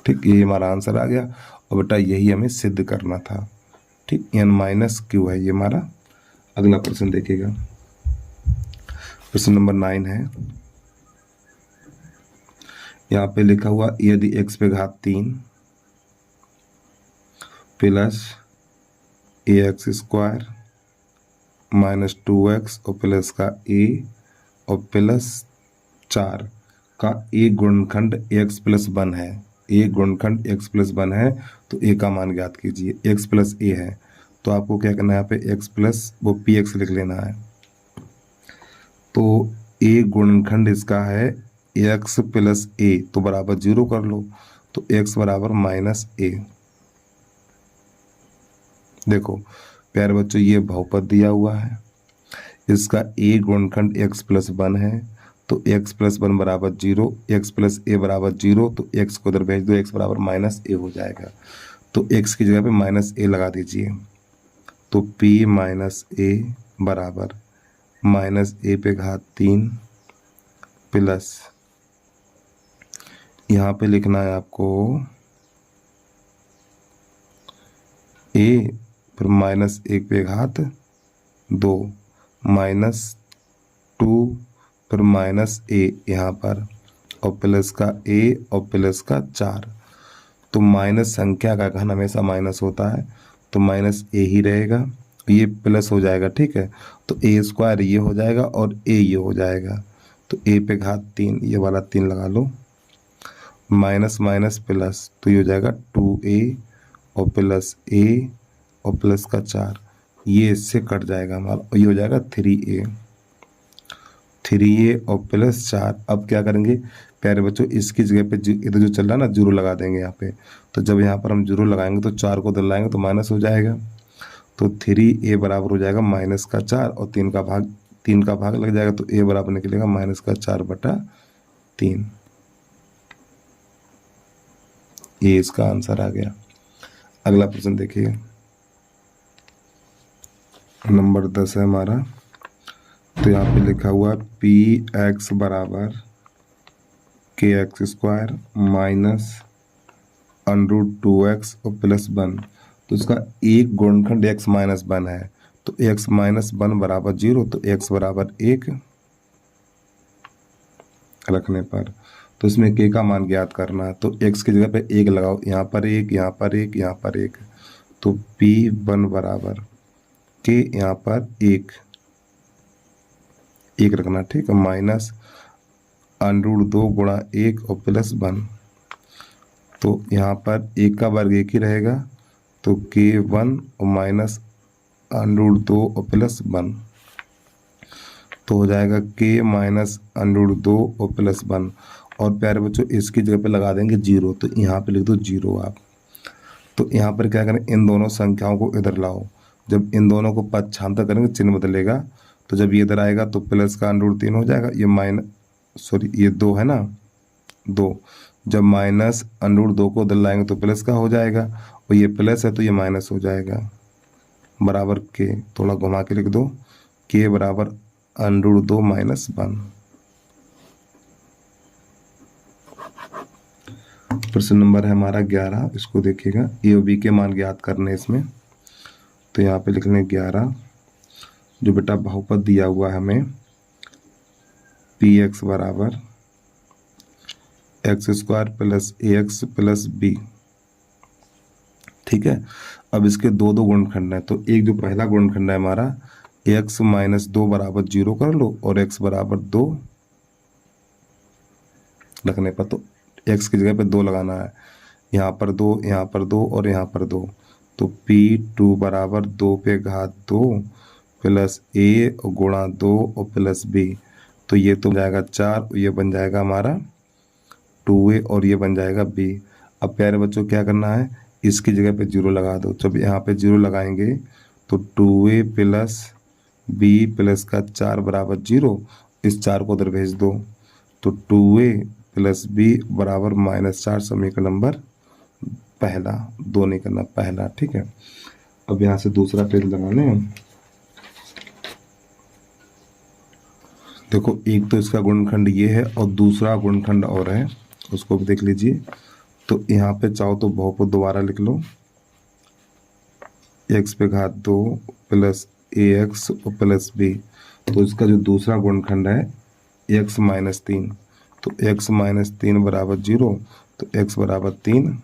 ठीक, ये हमारा आंसर आ गया। और बेटा यही हमें सिद्ध करना था, ठीक, n माइनस q है ये हमारा। अगला प्रश्न देखिएगा, प्रश्न नंबर 9 है, यहाँ पे लिखा हुआ यदि x पे घात 3 प्लस ax² माइनस 2x और प्लस का a और प्लस 4 का एक गुणनखंड x प्लस 1 है, एक गुणनखंड x प्लस 1 है, तो a का मान ज्ञात कीजिए। x प्लस a है तो आपको क्या करना है, यहाँ पे x प्लस वो px लिख लेना है। तो a गुणनखंड इसका है x प्लस a, तो बराबर 0 कर लो, तो x बराबर -a। देखो प्यारे बच्चों ये बहुपद दिया हुआ है, इसका a गुणनखंड x प्लस 1 है, तो x प्लस 1 बराबर 0, x प्लस a बराबर 0, तो x को उधर भेज दो, x बराबर -a हो जाएगा। तो x की जगह पे -a लगा दीजिए, तो p माइनस a बराबर -a पे घात 3 प्लस यहाँ पे लिखना है आपको a फिर -1 पे घात 2 -2 फिर -a यहाँ पर, और प्लस का a और प्लस का 4। तो माइनस संख्या का घन हमेशा माइनस होता है, तो -a ही रहेगा, ये प्लस हो जाएगा, ठीक है। तो a² ये हो जाएगा और a ये हो जाएगा, तो a पे घात 3 ये वाला 3 लगा लो, माइनस माइनस प्लस, तो ये हो जाएगा 2a और प्लस a और प्लस का 4, ये इससे कट जाएगा हमारा, ये हो जाएगा 3a और प्लस 4। अब क्या करेंगे प्यारे बच्चों, इसकी जगह पे इधर जो चल रहा है ना 0 लगा देंगे यहाँ पे, तो जब यहाँ पर हम 0 लगाएंगे तो 4 को उधर लाएंगे तो माइनस हो जाएगा, तो 3a बराबर हो जाएगा -4 और 3 का भाग लग जाएगा, तो a बराबर निकलेगा -4 बटा 3। ये इसका आंसर आ गया। अगला प्रश्न देखिए, नंबर 10 है हमारा, तो यहाँ पे लिखा हुआ px बराबर kx² माइनस √2x और प्लस 1, तो इसका एक गुणनखंड x माइनस 1 है, तो x माइनस 1 बराबर 0, तो x बराबर 1 रखने पर, तो इसमें k का मान ज्ञात करना है, तो x की जगह पे 1 लगाओ, यहाँ पर 1, यहाँ पर 1, यहाँ पर 1, तो p1 बराबर k यहाँ पर 1 रखना, ठीक है, माइनस √2 गुणा 1 और प्लस 1, तो यहाँ पर एक का वर्ग एक ही रहेगा, तो k1 और माइनस √2 और +1, तो हो जाएगा k माइनस √2 और +1। और प्यारे बच्चों इसकी जगह पे लगा देंगे 0, तो यहाँ पे लिख दो 0 आप। तो यहाँ पर क्या करें, इन दोनों संख्याओं को इधर लाओ। जब इन दोनों को पक्षांतर करेंगे चिन्ह बदलेगा, तो जब ये इधर आएगा तो प्लस का √3 हो जाएगा, ये 2 है ना, 2। जब माइनस √2 को उधर लाएंगे तो प्लस का हो जाएगा, और ये प्लस है तो ये माइनस हो जाएगा, बराबर के, थोड़ा घुमा के लिख दो, के बराबर √2 - 1। प्रश्न नंबर है हमारा 11, इसको देखिएगा, ए और बी के मान ज्ञात करने इसमें। तो यहाँ पे लिख लें 11, जो बेटा बहुपद दिया हुआ है हमें px बराबर x² + ax + b, ठीक है। अब इसके दो गुणनखंड है, तो एक जो पहला गुणनखंड है हमारा x - 2 बराबर 0 कर लो, और x बराबर 2 रखने पर, तो x की जगह पे 2 लगाना है, यहाँ पर 2, यहाँ पर 2 और यहाँ पर 2, तो p2 बराबर 2 पे घात 2 + a गुणा 2 और +b, तो ये तो जाएगा 4, ये बन जाएगा हमारा 2a और ये बन जाएगा b। अब प्यारे बच्चों क्या करना है, इसकी जगह पे 0 लगा दो। जब यहाँ पे 0 लगाएंगे तो 2a + b + का 4 बराबर 0, इस 4 को उधर भेज दो, तो 2a + b बराबर -4, समीकरण नंबर पहला, 2 नहीं करना, पहला, ठीक है। अब यहाँ से दूसरा पेज लगाने हैं। देखो एक तो इसका गुणनखंड ये है और दूसरा गुणनखंड और है, उसको भी देख लीजिए। तो यहाँ पे चाहो तो बहुपद दोबारा लिख लो, x पे घात 2 + ax और +b, तो इसका जो दूसरा गुणनखंड है x - 3, तो x - 3 बराबर 0, तो x बराबर 3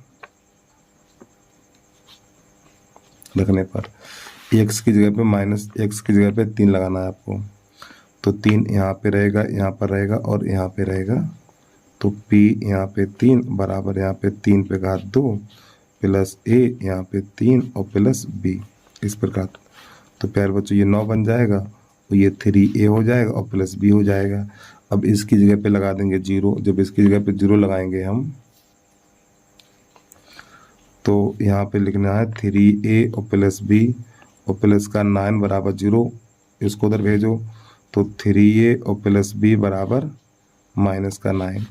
रखने पर x की जगह पे x की जगह पे 3 लगाना है आपको, तो 3 यहाँ पे रहेगा, यहाँ पर रहेगा और यहाँ पे रहेगा, तो p यहाँ पे 3 बराबर यहाँ पे 3 पे घात 2 + a यहाँ पे 3 और +b, इस प्रकार। तो प्यारे बच्चों ये 9 बन जाएगा, और ये 3a हो जाएगा और +b हो जाएगा। अब इसकी जगह पे लगा देंगे 0, जब इसकी जगह पे 0 लगाएंगे हम, तो यहाँ पे लिखना है 3a और +b और प्लस का 9 बराबर 0, इसको उधर भेजो, तो 3a और +b बराबर -9,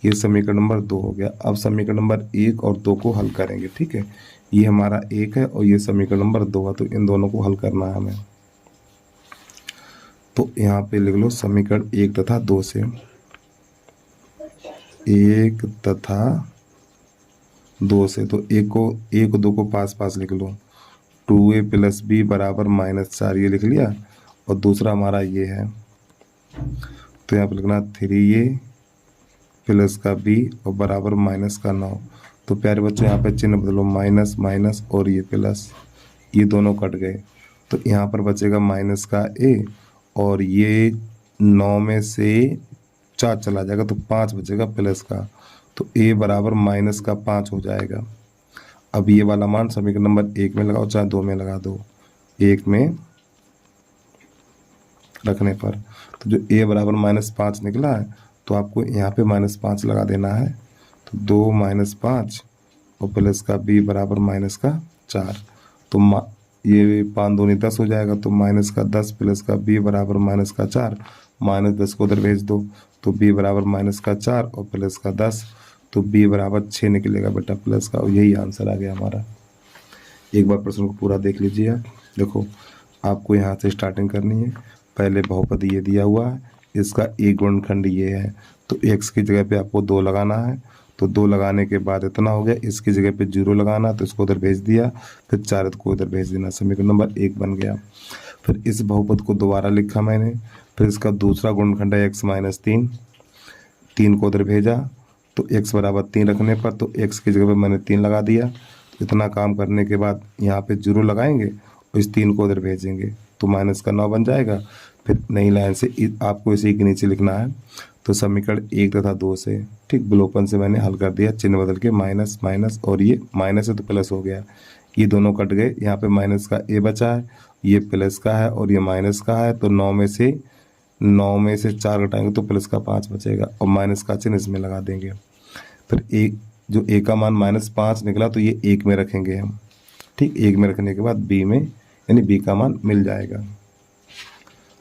ये समीकरण नंबर 2 हो गया। अब समीकरण नंबर 1 और 2 को हल करेंगे, ठीक है। ये हमारा 1 है और ये समीकरण नंबर 2 है, तो इन दोनों को हल करना है हमें। तो यहाँ पे लिख लो समीकरण 1 तथा 2 से, 1 तथा 2 से, तो 1 2 को पास पास लिख लो, 2a + b बराबर -4, ये लिख लिया, और दूसरा हमारा ये है, तो यहाँ पे लिखना 3a + का b और बराबर -9। तो प्यारे बच्चों यहाँ पे चिन्ह बदलो, माइनस माइनस और ये प्लस, ये दोनों कट गए, तो यहाँ पर बचेगा माइनस का a, और ये 9 में से 4 चला जाएगा तो 5 बचेगा प्लस का, तो a बराबर -5 हो जाएगा। अब ये वाला मान समीकरण नंबर 1 में लगाओ, चाहे 2 में लगा दो, 1 में रखने पर, तो जो a बराबर -5 निकला है, तो आपको यहाँ पे -5 लगा देना है, तो 2 - 5 और प्लस का b बराबर -4, तो ये 5 दूनी 10 हो जाएगा, तो -10 प्लस का b बराबर -4, -10 को उधर भेज दो, तो b बराबर -4 और प्लस का 10, तो b बराबर 6 निकलेगा बेटा प्लस का, और यही आंसर आ गया हमारा। एक बार प्रश्न को पूरा देख लीजिए आप। देखो आपको यहाँ से स्टार्टिंग करनी है, पहले बहुपद ये दिया हुआ है, इसका एक गुणनखंड ये है, तो x की जगह पे आपको 2 लगाना है, तो 2 लगाने के बाद इतना हो गया, इसकी जगह पे 0 लगाना, तो इसको उधर भेज दिया, फिर 4 को उधर भेज देना, समीकरण नंबर 1 बन गया। फिर इस बहुपद को दोबारा लिखा मैंने, फिर इसका दूसरा गुणनखंड है x - 3, 3 को उधर भेजा, तो x बराबर 3 रखने पर, तो x की जगह पे मैंने 3 लगा दिया। इतना काम करने के बाद यहाँ पे 0 लगाएंगे और इस 3 को उधर भेजेंगे, तो -9 बन जाएगा। फिर नई लाइन से आपको इसी के नीचे लिखना है। तो समीकरण 1 तथा 2 से ठीक विलोपन से मैंने हल कर दिया, चिन्ह बदल के माइनस माइनस, और ये माइनस है तो प्लस हो गया, ये दोनों कट गए, यहाँ पे माइनस का ए बचा है, ये प्लस का है और ये माइनस का है, तो 9 में से 4 घटाएंगे तो प्लस का 5 बचेगा और माइनस का चिन्ह इसमें लगा देंगे। फिर एक जो ए का मान -5 निकला तो ये 1 में रखेंगे हम, ठीक। 1 में रखने के बाद बी में यानी बी का मान मिल जाएगा।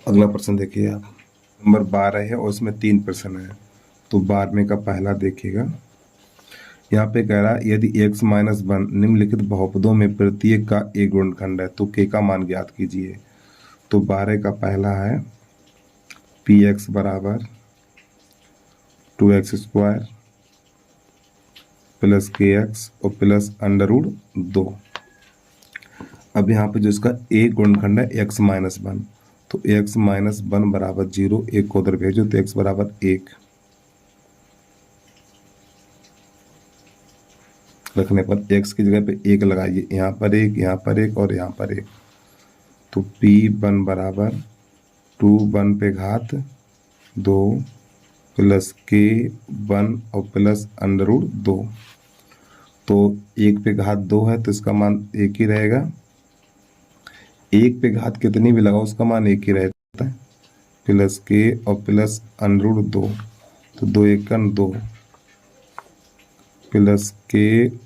अगला प्रश्न देखिए आप, नंबर 12 है और इसमें 3 प्रश्न है। तो 12वें का पहला देखिएगा, यहाँ पे कह रहा है यदि x - 1 निम्नलिखित बहुपदों में प्रत्येक का एक गुणनखंड है तो k का मान ज्ञात कीजिए। तो 12 का पहला है px बराबर 2x स्क्वायर प्लस kx और प्लस √2। अब यहाँ पे जो इसका एक गुणनखंड है x - 1, तो x - 1 बराबर 0, एक को उधर भेजो तो x बराबर 1 रखने पर x की जगह पे 1 लगाइए, यहाँ पर 1, यहाँ पर 1 और यहाँ पर 1। तो p1 बराबर 2 पे घात 2 प्लस k1 और प्लस √2। तो 1 पे घात 2 है तो इसका मान 1 ही रहेगा, 1 पे घात कितनी भी लगाओ उसका मान 1 ही रहता है, प्लस k और प्लस √2। तो 2 × 1 2 प्लस k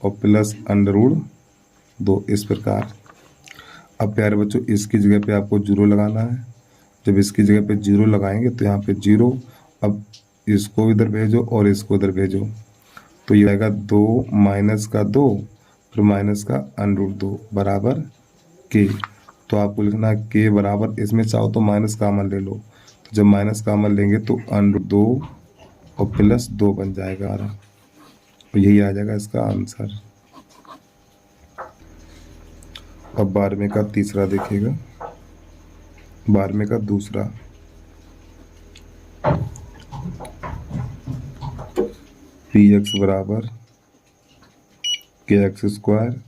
और प्लस √2 इस प्रकार। अब प्यारे बच्चों इसकी जगह पे आपको 0 लगाना है। जब इसकी जगह पे 0 लगाएंगे तो यहाँ पे 0, अब इसको इधर भेजो और इसको इधर भेजो तो ये आएगा 2 माइनस का 2 फिर माइनस का √2 बराबर k। तो आपको लिखना है k बराबर, इसमें चाहो तो माइनस कॉमन ले लो, तो जब माइनस कॉमन लेंगे तो √2 और प्लस 2 बन जाएगा, तो यही आ जाएगा इसका आंसर। अब 12वें का तीसरा देखिएगा, 12वें का दूसरा, px बराबर kx स्क्वायर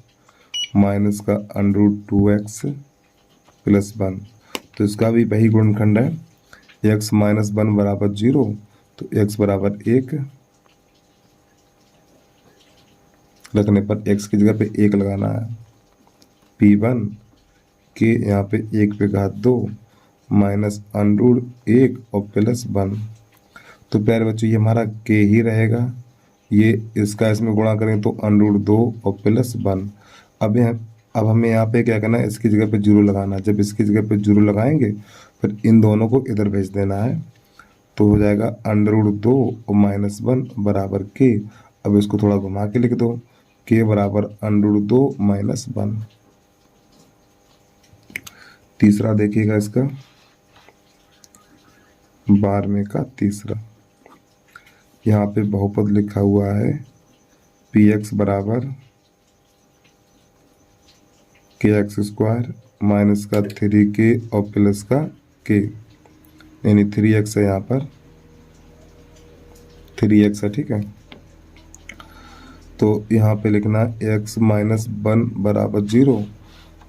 माइनस का √2x प्लस 1। तो इसका भी वही गुणनखंड है, x - 1 बराबर 0, तो x बराबर 1 रखने पर x की जगह पे 1 लगाना है, p1 के यहाँ पे 1 पे घात 2 माइनस √1 और प्लस 1। तो प्यारे बच्चों ये हमारा k ही रहेगा, ये इसका इसमें गुणा करें तो √2 और प्लस 1। अब हमें यहाँ पे क्या करना है, इसकी जगह पे 0 लगाना है। जब इसकी जगह पे 0 लगाएंगे फिर इन दोनों को इधर भेज देना है, तो हो जाएगा √2 और -1 बराबर k। अब इसको थोड़ा घुमा के लिख दो, k बराबर √2 - 1। तीसरा देखिएगा इसका, 12वें का तीसरा, यहाँ पे बहुपद लिखा हुआ है px बराबर kx स्क्वायर माइनस का 3k और प्लस का k, यानी 3x है, यहाँ पर 3x है, ठीक है। तो यहाँ पे लिखना x - 1 बराबर 0,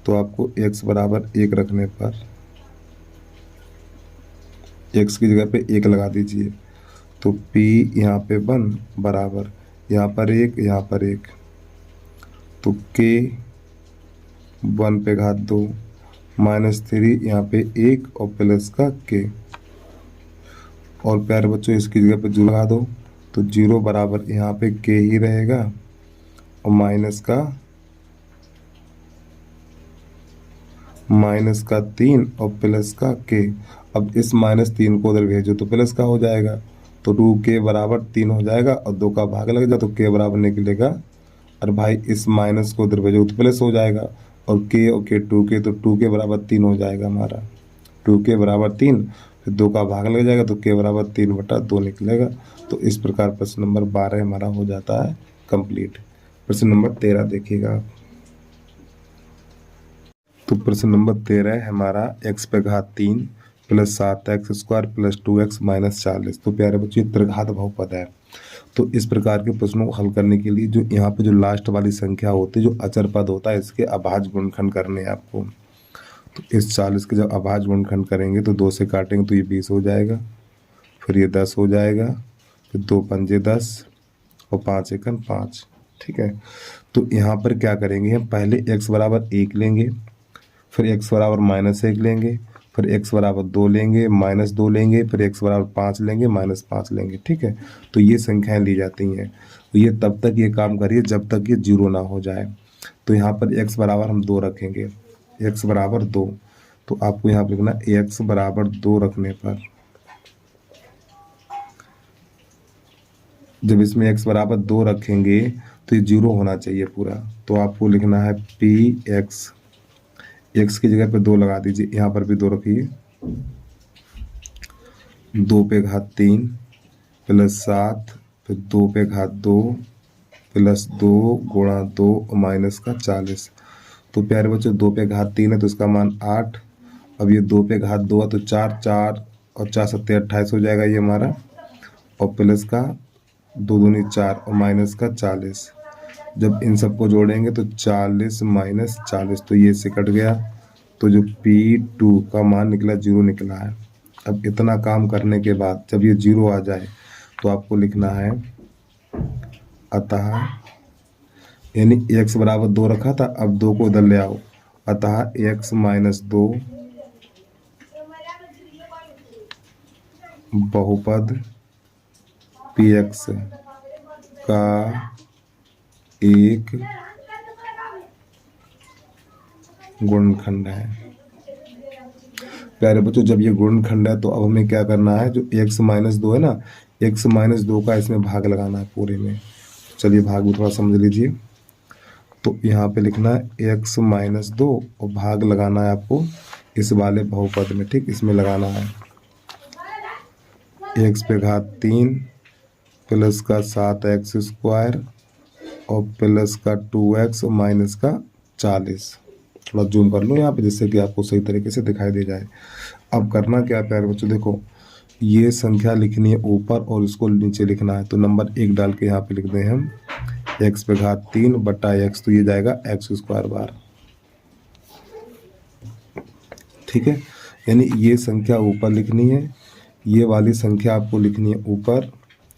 तो आपको x बराबर 1 रखने पर x की जगह पे 1 लगा दीजिए, तो p यहाँ पे 1 बराबर यहाँ पर 1, यहाँ पर 1, तो k 1 पे घात 2 -3 यहाँ पे 1 और प्लस का k। और प्यारे बच्चों इसकी जगह पे 0 लगा दो, तो 0 बराबर यहाँ पे k ही रहेगा और माइनस का 3 और प्लस का k। अब इस -3 को उधर भेजो तो प्लस का हो जाएगा, तो 2k बराबर 3 हो जाएगा और 2 का भाग लग जाए तो k बराबर निकलेगा। और भाई इस माइनस को उधर भेजो तो प्लस हो जाएगा, और k और k 2k, तो 2k बराबर 3 हो जाएगा हमारा, 2k बराबर 3, फिर 2 का भाग लग जाएगा तो k बराबर 3/2 निकलेगा। तो इस प्रकार प्रश्न नंबर 12 हमारा हो जाता है कंप्लीट। प्रश्न नंबर 13 देखिएगा आप। तो प्रश्न नंबर 13 है हमारा x पे घात 3 plus 7x square plus 2x minus 40। तो प्यारे बच्चे त्रिघात बहुपद है। तो इस प्रकार के प्रश्नों को हल करने के लिए जो यहाँ पे जो लास्ट वाली संख्या होती है, जो अचर पद होता है, इसके अभाज्य गुणनखंड करने हैं आपको। तो इस 40 के जब अभाज्य गुणनखंड करेंगे तो 2 से काटेंगे तो ये 20 हो जाएगा, फिर ये 10 हो जाएगा, फिर 2 पंजे 10 और 5 एकन 5। ठीक है, तो यहाँ पर क्या करेंगे हम, पहले x बराबर 1 लेंगे, फिर x बराबर -1 लेंगे, फिर x बराबर 2 लेंगे, -2 लेंगे, फिर x बराबर 5 लेंगे, -5 लेंगे। ठीक है, तो ये संख्याएं ली जाती हैं। तो ये तब तक ये काम करिए जब तक ये 0 ना हो जाए। तो यहाँ पर x बराबर हम 2 रखेंगे, x बराबर 2। तो आपको यहाँ पर लिखना x बराबर 2 रखने पर, जब इसमें x बराबर 2 रखेंगे तो ये 0 होना चाहिए पूरा। तो आपको लिखना है px, x की जगह पे 2 लगा दीजिए, यहाँ पर भी 2 रखिए, 2 पे घात 3 प्लस 7, फिर 2 पे घात 2 प्लस 2 गुणा 2 और माइनस का 40। तो प्यारे बच्चों 2 पे घात 3 है तो इसका मान 8। अब ये 2 पे घात 2 है तो 4 4 और 4 7 28 हो जाएगा ये हमारा, और प्लस का 2 दूनी 4 और माइनस का 40। जब इन सबको जोड़ेंगे तो 40 माइनस 40, तो ये से कट गया। तो जो P2 का मान निकला 0 निकला है। अब इतना काम करने के बाद जब ये 0 आ जाए तो आपको लिखना है अतः, यानी x बराबर 2 रखा था, अब 2 को इधर ले आओ, अतः x माइनस 2 बहुपद px का एक गुणनखंड है। प्यारे बच्चों जब ये गुणनखंड है तो अब हमें क्या करना है, जो x माइनस 2 है ना, x माइनस 2 का इसमें भाग लगाना है पूरे में। चलिए भाग भी थोड़ा समझ लीजिए। तो यहाँ पे लिखना है x माइनस 2 और भाग लगाना है आपको इस वाले बहुपद में। ठीक, इसमें लगाना है x पे घात 3 प्लस का 7x स्क्वायर और प्लस का 2x और माइनस का 40। थोड़ा जूम कर लो यहाँ पे जिससे कि आपको सही तरीके से दिखाई दे जाए। अब करना क्या है प्यारे बच्चों, देखो ये संख्या लिखनी है ऊपर और इसको नीचे लिखना है। तो नंबर 1 डाल के यहाँ पे लिख दें हम x पे घात 3 बटा x, तो ये जाएगा x स्क्वायर बार। ठीक है, यानी ये संख्या ऊपर लिखनी है, ये वाली संख्या आपको लिखनी है ऊपर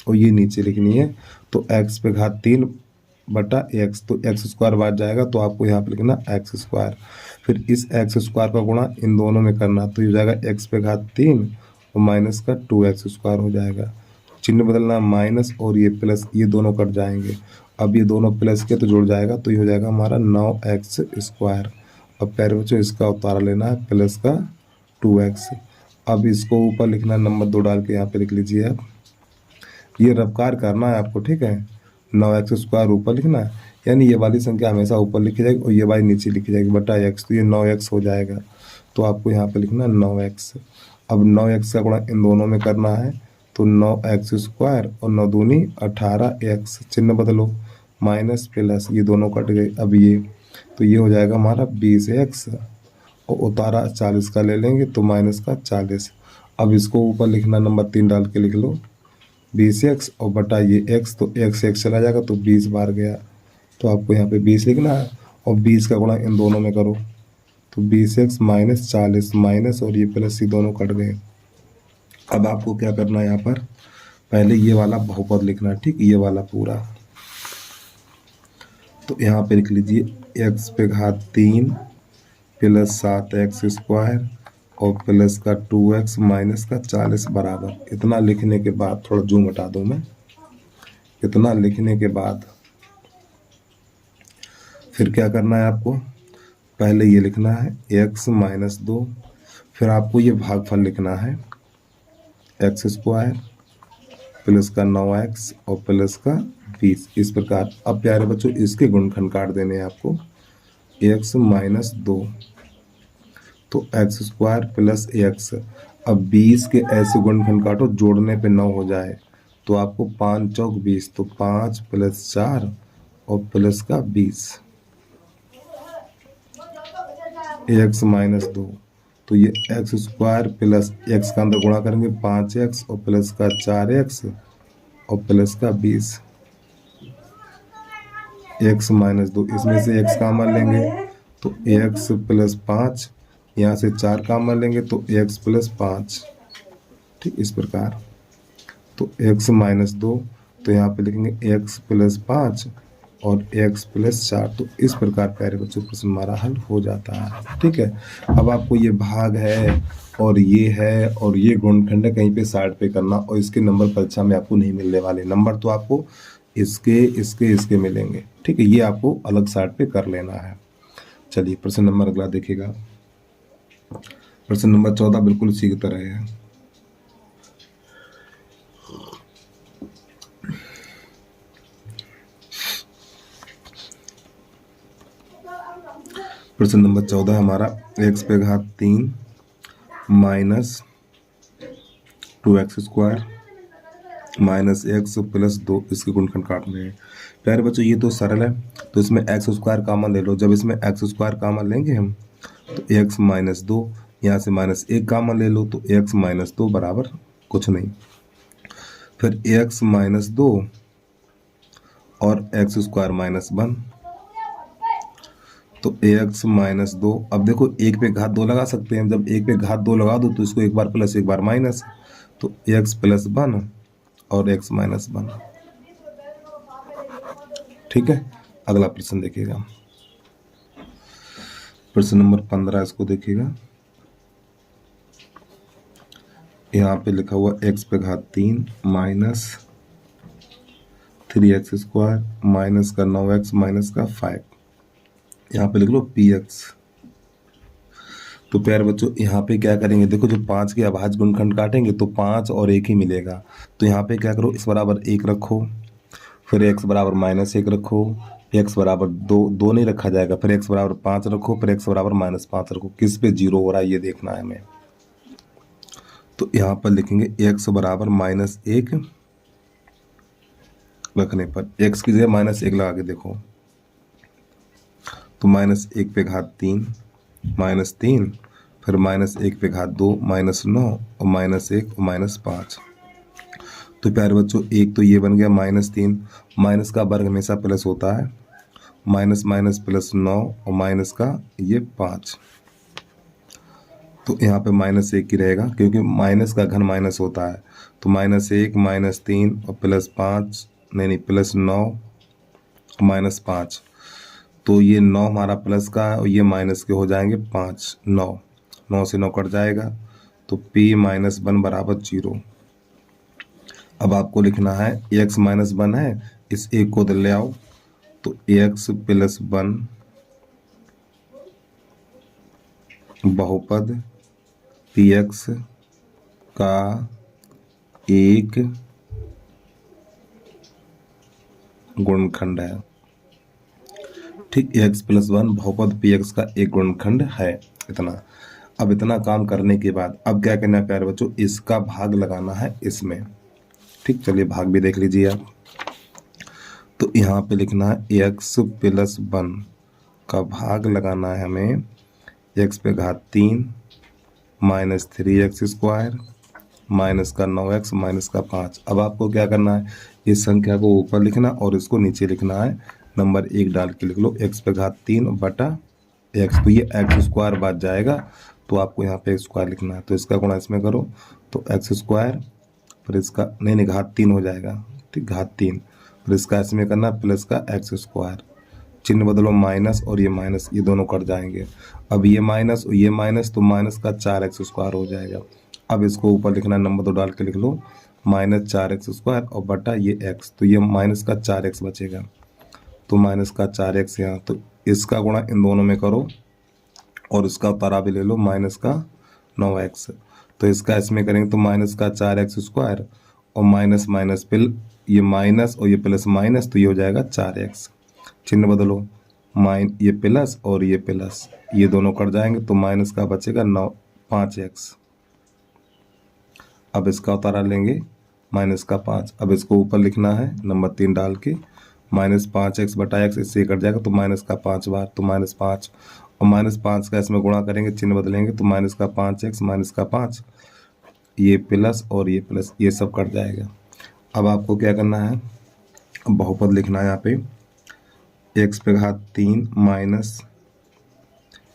और ये नीचे लिखनी है। तो x पे घात 3 बटा x, तो x स्क्वायर बार जाएगा, तो आपको यहाँ पे लिखना x स्क्वायर। फिर इस x स्क्वायर का गुणा इन दोनों में करना, तो ये जाएगा x पे घात 3 और माइनस का 2x स्क्वायर हो जाएगा। चिन्ह बदलना, माइनस और ये प्लस, ये दोनों कट जाएंगे। अब ये दोनों प्लस के तो जुड़ जाएगा, तो ये हो जाएगा हमारा 9x स्क्वायर। अब प्यारे बच्चों इसका उतारा लेना है प्लस का 2x। अब इसको ऊपर लिखना है, नंबर 2 डाल के यहाँ पे लिख लीजिए आप, ये रफ्कार करना है आपको। ठीक है, 9x स्क्वायर ऊपर लिखना है, यानी ये वाली संख्या हमेशा ऊपर लिखी जाएगी और ये वाली नीचे लिखी जाएगी बटा x, तो ये 9x हो जाएगा। तो आपको यहाँ पे लिखना है 9x। अब 9x का गुणा इन दोनों में करना है, तो 9x स्क्वायर और 9 दूनी 18x, चिन्ह बदलो, माइनस प्लस, ये दोनों कट गए। अब ये तो ये हो जाएगा हमारा 20x और उतारा 40 का ले लेंगे तो माइनस का 40। अब इसको ऊपर लिखना, नंबर 3 डाल के लिख लो 20x और बटा ये x, तो x चला जाएगा तो 20 बार गया। तो आपको यहाँ पे 20 लिखना है और 20 का गुणा इन दोनों में करो, तो 20x माइनस 40, माइनस और ये प्लस, ये दोनों कट गए। अब आपको क्या करना है, यहाँ पर पहले ये वाला बहुपद लिखना है। ठीक, ये वाला पूरा, तो यहाँ पे लिख लीजिए x पे घात 3 प्लस 7x स्क्वायर और प्लस का 2x माइनस का 40 बराबर। इतना लिखने के बाद, थोड़ा जूम हटा दूं मैं, इतना लिखने के बाद फिर क्या करना है आपको, पहले ये लिखना है x माइनस 2, फिर आपको ये भागफल लिखना है x स्क्वायर प्लस का 9x और प्लस का 20, इस प्रकार। अब प्यारे बच्चों इसके गुणनखंड काट देने हैं आपको, x माइनस 2 तो x स्क्वायर प्लस x। अब 20 के ऐसे गुणनखंड काटो जोड़ने पे 9 हो जाए, तो आपको 5 चौक 20, तो 5 प्लस 4 और प्लस का 20, x माइनस 2, तो ये x स्क्वायर प्लस x का अंदर गुणा करेंगे 5x और प्लस का 4x और प्लस का 20, x माइनस 2, इसमें से x का मान लेंगे तो x प्लस 5 यहाँ से 4 कॉमन लेंगे तो x प्लस 5, ठीक, इस प्रकार। तो x माइनस 2, तो यहाँ पे लिखेंगे x प्लस 5 और x प्लस 4। तो इस प्रकार प्यारे बच्चों प्रश्न हमारा हल हो जाता है, ठीक है। अब आपको ये भाग है और ये है और ये गुणनखंड है, कहीं पे साइड पे करना, और इसके नंबर परीक्षा में आपको नहीं मिलने वाले। नंबर तो आपको इसके मिलेंगे, ठीक है। ये आपको अलग साइड पे कर लेना है। चलिए प्रश्न नंबर अगला देखिएगा। प्रश्न नंबर 14 बिल्कुल इसी की तरह है। प्रश्न नंबर 14 हमारा x पे घात 3 minus 2x² minus x plus 2 इसके गुणनखंड काटने हैं। प्यारे बच्चों ये तो सरल है, तो इसमें x² कॉमन ले लो। जब इसमें x² कॉमन लेंगे हम तो x माइनस 2, यहाँ से माइनस 1 कॉमन ले लो तो x माइनस 2 बराबर कुछ नहीं। फिर x माइनस 2 और x² माइनस 1, तो x माइनस 2। अब देखो 1 पे घात 2 लगा सकते हैं। जब 1 पे घात 2 लगा दो तो इसको एक बार प्लस एक बार माइनस, तो x प्लस 1 और x माइनस 1, ठीक है। अगला प्रश्न देखिएगा, प्रश्न नंबर 15 इसको देखिएगा। यहाँ पे लिखा हुआ x पे घात 3 माइनस 3x² माइनस का 9x माइनस का 5, यहाँ पे लिख लो px। तो प्यारे बच्चों यहाँ पे क्या करेंगे, देखो जो 5 के अभाज्य गुणनखंड काटेंगे तो 5 और 1 ही मिलेगा। तो यहाँ पे क्या करो, x बराबर 1 रखो, फिर x बराबर माइनस 1 रखो, x बराबर 2 नहीं रखा जाएगा, फिर x बराबर 5 रखो, फिर x बराबर माइनस 5 रखो। किस पे 0 हो रहा है ये देखना है हमें। तो यहाँ पर लिखेंगे x बराबर माइनस 1 रखने पर x की जगह माइनस 1 लगा के देखो, तो माइनस 1 पे घात 3 माइनस 3, फिर माइनस 1 पे घात 2 माइनस 9 और माइनस 1 और माइनस 5। तो प्यारे बच्चों एक तो ये बन गया माइनस 3, माइनस का वर्ग हमेशा प्लस होता है, माइनस माइनस प्लस 9 और माइनस का ये 5। तो यहाँ पे माइनस 1 ही रहेगा क्योंकि माइनस का घन माइनस होता है। तो माइनस 1 माइनस 3 और प्लस 5, नहीं प्लस 9 माइनस 5। तो ये 9 हमारा प्लस का है और ये माइनस के हो जाएंगे 5, 9 से 9 कट जाएगा, तो p माइनस 1 बराबर 0। अब आपको लिखना है x माइनस 1 है, इस एक को ले आओ, तो x प्लस 1 बहुपद px का एक गुणनखंड है, ठीक। x प्लस 1 बहुपद px का एक गुणनखंड है, इतना। अब इतना काम करने के बाद अब क्या करना है प्यारे बच्चों, इसका भाग लगाना है इसमें, ठीक। चलिए भाग भी देख लीजिए आप। तो यहाँ पे लिखना है x प्लस 1 का भाग लगाना है हमें x पे घात 3 माइनस 3x² माइनस का 9x माइनस का 5। अब आपको क्या करना है, इस संख्या को ऊपर लिखना और इसको नीचे लिखना है, नंबर 1 डाल के लिख लो x पे घात 3 बटा x। तो ये x² बात जाएगा, तो आपको यहाँ पे स्क्वायर लिखना है, तो इसका गुणा इसमें करो तो x², फिर इसका नहीं घात 3 हो जाएगा, ठीक, घात 3, फिर इसका इसमें करना प्लस का x², चिन्ह बदलो माइनस और ये माइनस, ये दोनों कट जाएंगे। अब ये माइनस और ये माइनस, तो माइनस का 4x² हो जाएगा। अब इसको ऊपर लिखना है, नंबर 2 डाल के लिख लो माइनस 4x² और बटा ये x, तो ये माइनस का 4x बचेगा, तो माइनस का 4x यहाँ, तो इसका गुणा इन दोनों में करो और इसका उतारा भी ले लो माइनस का 9x। तो इसका इसमें करेंगे तो माइनस का 4x² और माइनस माइनस पिल, ये माइनस और ये प्लस माइनस, तो ये हो जाएगा 4x। चिन्ह बदलो, ये प्लस और ये प्लस, ये दोनों कट जाएंगे, तो माइनस का बचेगा 5x। अब इसका उतारा लेंगे माइनस का 5। अब इसको ऊपर लिखना है नंबर 3 डाल के, माइनस 5x बटा x, इससे कट जाएगा तो माइनस का 5 बार, तो माइनस 5 और माइनस 5 का इसमें गुणा करेंगे, चिन्ह बदलेंगे, तो माइनस का 5x माइनस का 5, ये प्लस और ये प्लस, ये सब कट जाएगा। अब आपको क्या करना है, बहुपद लिखना है यहाँ पे x पे घात 3 minus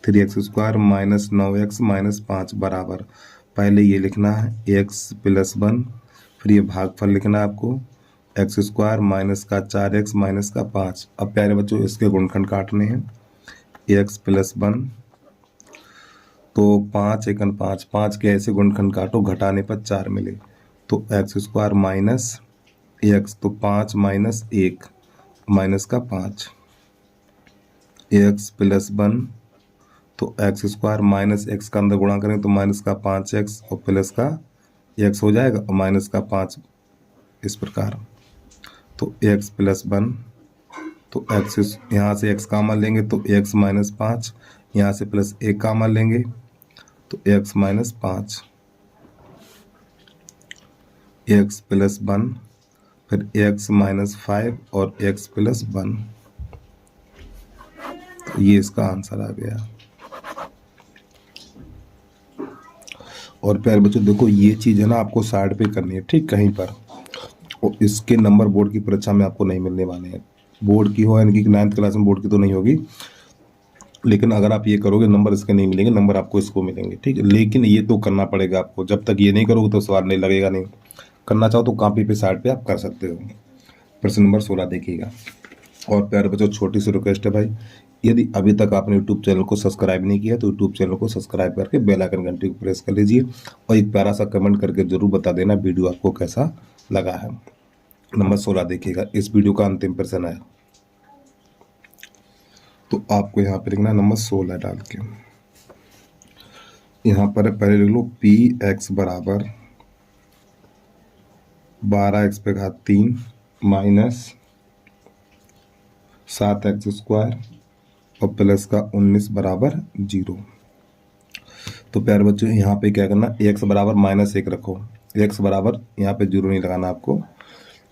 3x² minus 9x minus 5 बराबर, पहले ये लिखना है x+1, फिर ये भागफल लिखना है आपको x² माइनस का 4x माइनस का 5। अब प्यारे बच्चों इसके गुणनखंड काटने हैं। x+1 तो 5 एकन 5, 5 के ऐसे गुणनखंड काटो घटाने पर 4 मिले, तो x² माइनस x, तो 5 माइनस 1 माइनस का 5, x+1 तो x² माइनस x का अंदर गुणा करें तो माइनस का 5x और प्लस का x हो जाएगा और माइनस का 5 इस प्रकार। तो x+1 तो x यहाँ से x कॉमन लेंगे तो x माइनस 5, यहाँ से प्लस 1 कॉमन लेंगे तो x माइनस 5, x+1 फिर x माइनस 5 और x+1, तो ये इसका आंसर आ गया। और प्यारे बच्चों देखो ये चीज़ है ना आपको साइड पे करनी है, ठीक, कहीं पर, और इसके नंबर बोर्ड की परीक्षा में आपको नहीं मिलने वाले हैं। बोर्ड की हो यानी कि 9th क्लास में बोर्ड की तो नहीं होगी, लेकिन अगर आप ये करोगे नंबर इसके नहीं मिलेंगे, नंबर आपको इसको मिलेंगे, ठीक है। लेकिन ये तो करना पड़ेगा आपको, जब तक ये नहीं करोगे तो सवाल नहीं लगेगा। नहीं करना चाहो तो कॉपी पे साइड पे आप कर सकते हो। प्रश्न नंबर 16 देखिएगा। और प्यारे बच्चों छोटी सी रिक्वेस्ट है भाई, यदि अभी तक आपने यूट्यूब चैनल को सब्सक्राइब नहीं किया तो यूट्यूब चैनल को सब्सक्राइब करके बेल आइकन घंटी को प्रेस कर लीजिए और एक प्यारा सा कमेंट करके जरूर बता देना वीडियो आपको कैसा लगा है। नंबर 16 देखिएगा, इस वीडियो का अंतिम प्रश्न है, तो आपको यहाँ पे लिखना नंबर 16 डाल के, यहाँ पर पहले लिख लो px बराबर 12x³ माइनस 7x² और प्लस का 19 बराबर 0। तो प्यारे बच्चों यहाँ पे क्या करना, x बराबर -1 रखो, x बराबर यहाँ पे 0 नहीं लगाना आपको,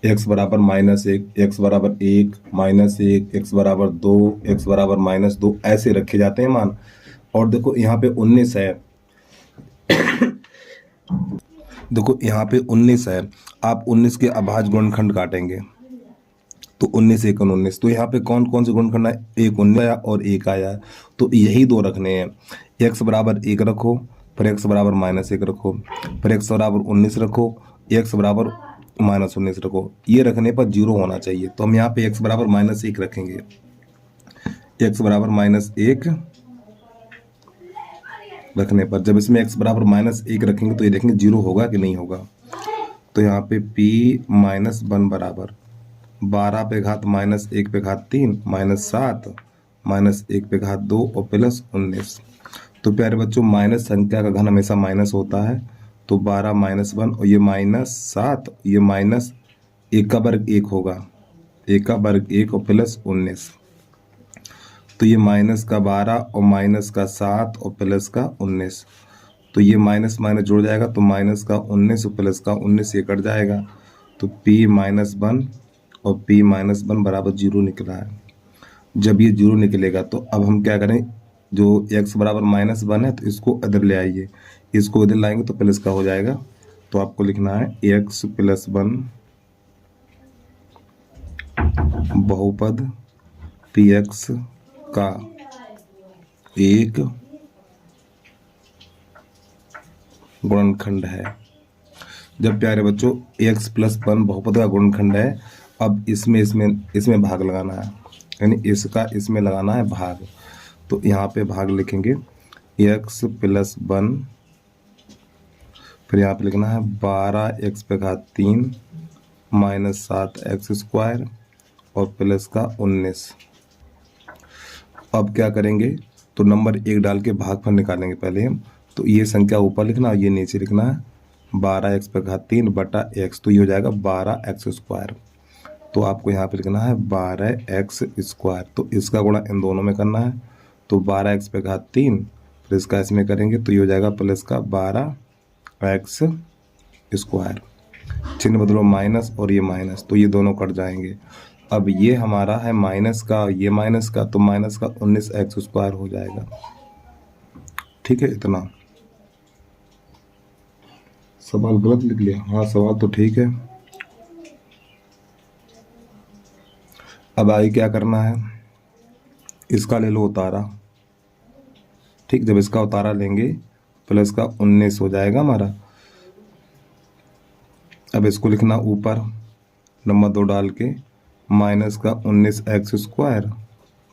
x बराबर -1, x बराबर 1, -1, x बराबर 2, x बराबर -2 ऐसे रखे जाते हैं मान। और देखो यहाँ पे 19 है, देखो यहाँ पे 19 है, आप 19 के अभाज्य गुणनखंड काटेंगे तो 19 × 19, तो यहाँ पे कौन कौन से गुणनखंड है, एक 19 आया और एक आया, तो यही दो रखने हैं। x बराबर 1 रखो, फिर x बराबर -1 रखो, फिर x बराबर 19 रखो, x बराबर -19 रखो, ये रखने पर 0 होना चाहिए। तो हम यहाँ पे x बराबर -1 रखेंगे, x बराबर -1 रखने पर जब इसमें x बराबर -1 रखेंगे तो ये देखेंगे 0 होगा कि नहीं होगा। तो यहाँ पे p-1 बराबर 12 पे घात -1 पे घात 3 -7 -1 पे घात 2 और प्लस 19। तो प्यारे बच्चों माइनस संख्या का घन हमेशा माइनस होता है, तो 12 -1 और ये -7, ये -1 का वर्ग 1 होगा, 1 का वर्ग 1 और प्लस 19, तो ये -12 और -7 और प्लस का 19, तो ये माइनस माइनस जुड़ जाएगा तो -19 और प्लस का 19 ये कट जाएगा, तो p-1 और p-1 बराबर 0 निकला है। जब ये 0 निकलेगा तो अब हम क्या करें, जो x बराबर -1 है तो इसको इधर ले आइए, इसको इधर लाएंगे तो प्लस का हो जाएगा। तो आपको लिखना है x+1 बहुपद px का एक गुणनखंड है। जब प्यारे बच्चों x+1 बहुपद का गुणनखंड है, अब इसमें भाग लगाना है, यानी इसका इसमें लगाना है भाग। तो यहाँ पे भाग लिखेंगे x+1, फिर यहाँ पे लिखना है 12x³ -7x² और प्लस का 19। अब क्या करेंगे, तो नंबर 1 डाल के भागफल निकालेंगे पहले हम। तो ये संख्या ऊपर लिखना और ये नीचे लिखना है 12x³ बटा x, तो ये हो जाएगा 12x²। तो आपको यहाँ पे लिखना है 12x², तो इसका गुणा इन दोनों में करना है, तो 12x³ फिर इसका इसमें करेंगे तो ये हो जाएगा प्लस का 12x²। चिन्ह बदलो माइनस और ये माइनस, तो ये दोनों कट जाएंगे। अब ये हमारा है माइनस का, ये माइनस का, तो माइनस का 19x² हो जाएगा। ठीक है, इतना। सवाल गलत लिख लिया? हाँ सवाल तो ठीक है। अब आगे क्या करना है, इसका ले लो उतारा, ठीक। जब इसका उतारा लेंगे प्लस का 19 हो जाएगा हमारा। अब इसको लिखना ऊपर नंबर 2 डाल के माइनस का 19x²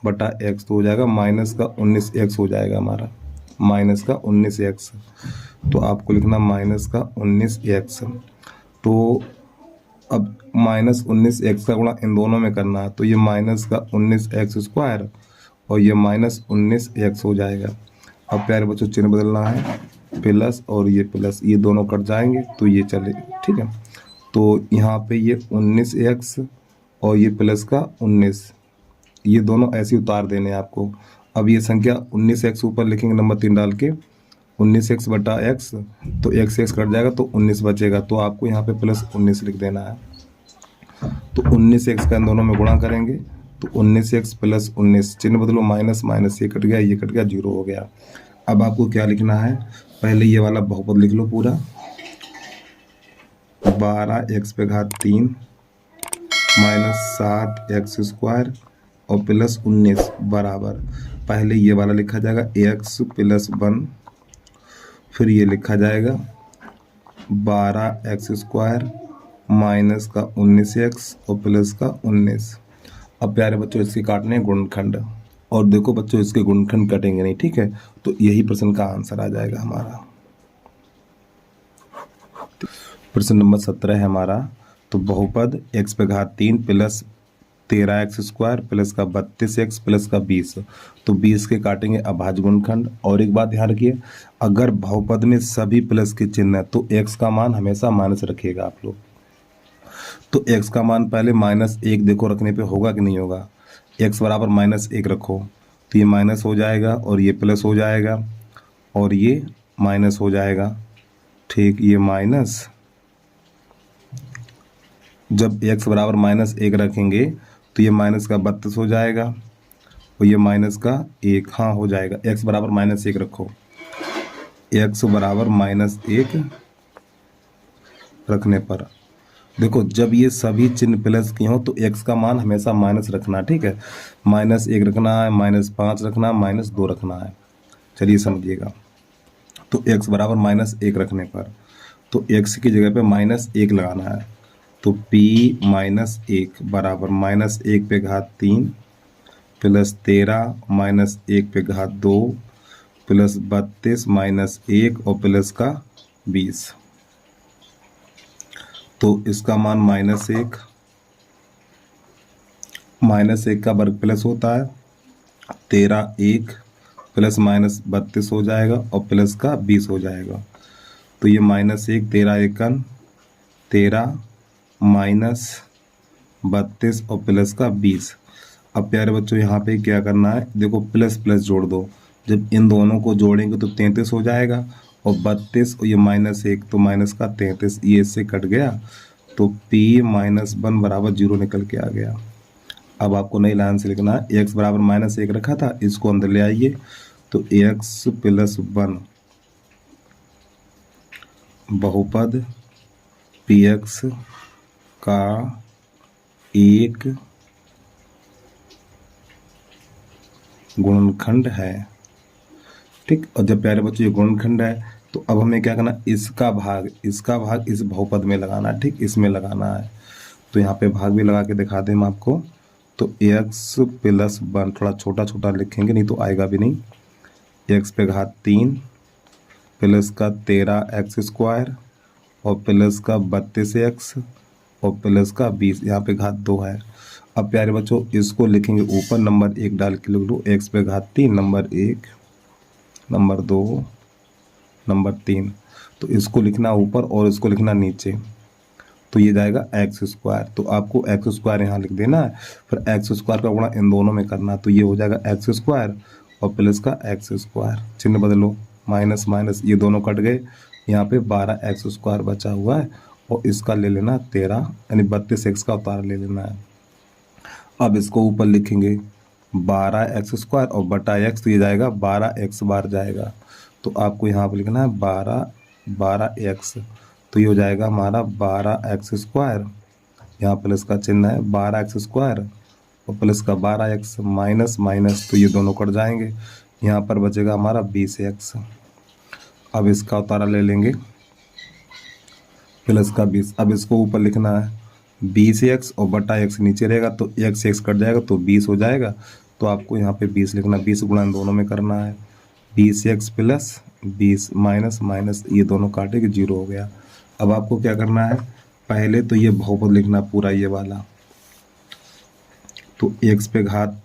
बटा x, तो हो जाएगा माइनस का 19x हो जाएगा हमारा, माइनस का 19x। तो आपको लिखना माइनस का 19x। तो अब माइनस 19x का गुणा इन दोनों में करना है, तो ये माइनस का 19x² और ये माइनस 19x हो जाएगा। अब प्यारे बच्चों चिन्ह बदलना है, प्लस और ये प्लस, ये दोनों कट जाएंगे तो ये चले, ठीक है। तो यहाँ पे ये 19x और ये प्लस का 19, ये दोनों ऐसे उतार देने हैं आपको। अब ये संख्या 19x ऊपर लिखेंगे नंबर 3 डाल के, 19x बटा x, तो x कट जाएगा तो 19 बचेगा, तो आपको यहाँ पे प्लस 19 लिख देना है। तो 19x का इन दोनों में गुणा करेंगे तो 19x प्लस 19, चिन्ह बदलो, माइनस माइनस ये कट गया, ये कट गया, 0 हो गया। अब आपको क्या लिखना है, पहले ये वाला बहुपद लिख लो पूरा, 12x³ माइनस 7x² और प्लस 19 बराबर, पहले ये वाला लिखा जाएगा x प्लस 1, फिर ये लिखा जाएगा 12x² माइनस का 19x और प्लस का 19। अब प्यारे बच्चों इसके काटने गुणनखंड, और देखो बच्चों इसके गुणनखंड कटेंगे नहीं, ठीक है। तो यही प्रश्न का आंसर आ जाएगा हमारा। प्रश्न नंबर 17 है हमारा। तो बहुपद x³ प्लस 13x² प्लस का 32x प्लस का 20, तो 20 के काटेंगे अभाज्य गुणनखंड। और एक बात ध्यान रखिए, अगर बहुपद में सभी प्लस के चिन्ह है तो x का मान हमेशा माइनस रखिएगा आप लोग। तो x का मान पहले -1 देखो रखने पे होगा कि नहीं होगा, x बराबर -1 रखो तो ये माइनस हो जाएगा और ये प्लस हो जाएगा और ये माइनस हो जाएगा, ठीक। ये माइनस, जब x बराबर -1 रखेंगे तो ये माइनस का 32 हो जाएगा और ये माइनस का 1, हाँ हो जाएगा। x बराबर -1 रखो, x बराबर -1 रखने पर देखो जब ये सभी चिन्ह प्लस के हों तो x का मान हमेशा माइनस रखना, ठीक है। -1 रखना है, -5 रखना है, -2 रखना है, चलिए समझिएगा। तो x बराबर -1 रखने पर तो x की जगह पे -1 लगाना है, तो p -1 बराबर -1/3 प्लस 13 -1/2 प्लस 32 -1 और प्लस का 20। तो इसका मान -1 का वर्ग प्लस होता है 13 1 प्लस -32 हो जाएगा और प्लस का 20 हो जाएगा। तो ये -1 13 1 13 -32 और प्लस का 20। अब प्यारे बच्चों यहाँ पे क्या करना है, देखो प्लस प्लस जोड़ दो, जब इन दोनों को जोड़ेंगे तो 33 हो जाएगा और 32 और ये -1 तो माइनस का 33, ये इससे कट गया तो p -1 बराबर 0 निकल के आ गया। अब आपको नई लाइन से लिखना है, x बराबर -1 रखा था, इसको अंदर ले आइए तो x प्लस 1 बहुपद px का एक गुणनखंड है, ठीक। और जब प्यारे बच्चों ये गुणनखंड है तो अब हमें क्या करना, इसका भाग इस बहुपद में लगाना है, ठीक, इसमें लगाना है। तो यहाँ पे भाग भी लगा के दिखा दें हम आपको। तो x प्लस 1 थोड़ा छोटा छोटा लिखेंगे नहीं तो आएगा भी नहीं, x³ प्लस का 13x² और प्लस का 32x और प्लस का 20, यहाँ पे घात 2 है। अब प्यारे बच्चों इसको लिखेंगे ऊपर नंबर 1 डाल के लिख लो, x/3 नंबर 1 नंबर 2 नंबर 3, तो इसको लिखना ऊपर और इसको लिखना नीचे, तो ये जाएगा x²। तो आपको x² यहाँ लिख देना है, फिर x² का गुणा इन दोनों में करना, तो ये हो जाएगा x² और प्लस का x², चिन्ह बदलो, माइनस माइनस ये दोनों कट गए, यहाँ पे 12x² बचा हुआ है और इसका ले लेना 13 यानी 32x का उतार ले लेना है। अब इसको ऊपर लिखेंगे 12x² और बटा x, तो ये जाएगा 12x बार जाएगा, तो आपको यहाँ पर लिखना है 12x, तो ये हो जाएगा हमारा 12x², यहाँ प्लस का चिन्ह है 12x² और प्लस का 12x, माइनस माइनस तो ये दोनों कट जाएंगे, यहाँ पर बचेगा हमारा 20x। अब इसका उतारा ले लेंगे प्लस का 20। अब इसको ऊपर लिखना है 20x और बटा x नीचे रहेगा तो x कट जाएगा तो 20 हो जाएगा। तो आपको यहाँ पे 20 लिखना, 20 गुणा दोनों में करना है। 20x प्लस 20 माइनस माइनस ये दोनों काटे कि 0 हो गया। अब आपको क्या करना है, पहले तो ये बहुपद लिखना पूरा ये वाला, तो x पे घात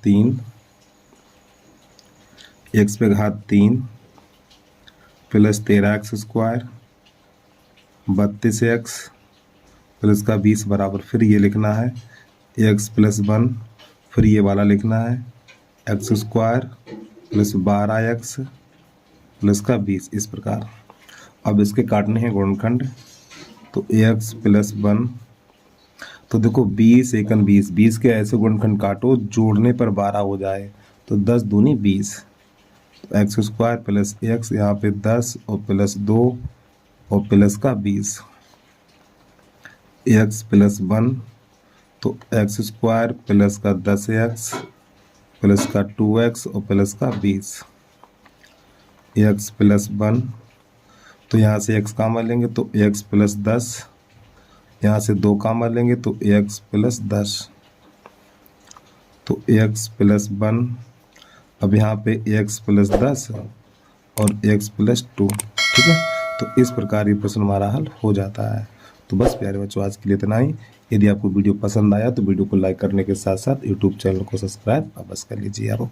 3 plus 13x square 32x plus का 20 बराबर, फिर ये लिखना है x प्लस 1, फिर ये वाला लिखना है x square plus 12x plus का 20, इस प्रकार। अब इसके काटने हैं गुणनखंड, तो x प्लस 1, तो देखो 20 एकन 20, 20 के ऐसे गुणनखंड काटो जोड़ने पर 12 हो जाए, तो 10 दूनी 20, तो एक्स स्क्वायर प्लस एक्स, यहाँ पे 10 और प्लस 2 और प्लस का 20, एक्स प्लस 1, तो एक्स स्क्वायर प्लस का 10x प्लस का 2x और प्लस का 20, एक्स प्लस 1, तो यहाँ से x कॉमन लेंगे तो x प्लस 10, यहाँ से 2 कॉमन लेंगे तो x प्लस 10, तो x प्लस 1, अब यहाँ पे x प्लस 10 और x प्लस 2, ठीक है। तो इस प्रकार ये प्रश्न हमारा हल हो जाता है। तो बस प्यारे बच्चों, आज के लिए इतना ही। यदि आपको वीडियो पसंद आया तो वीडियो को लाइक करने के साथ साथ यूट्यूब चैनल को सब्सक्राइब अवश्य कर लीजिए आप।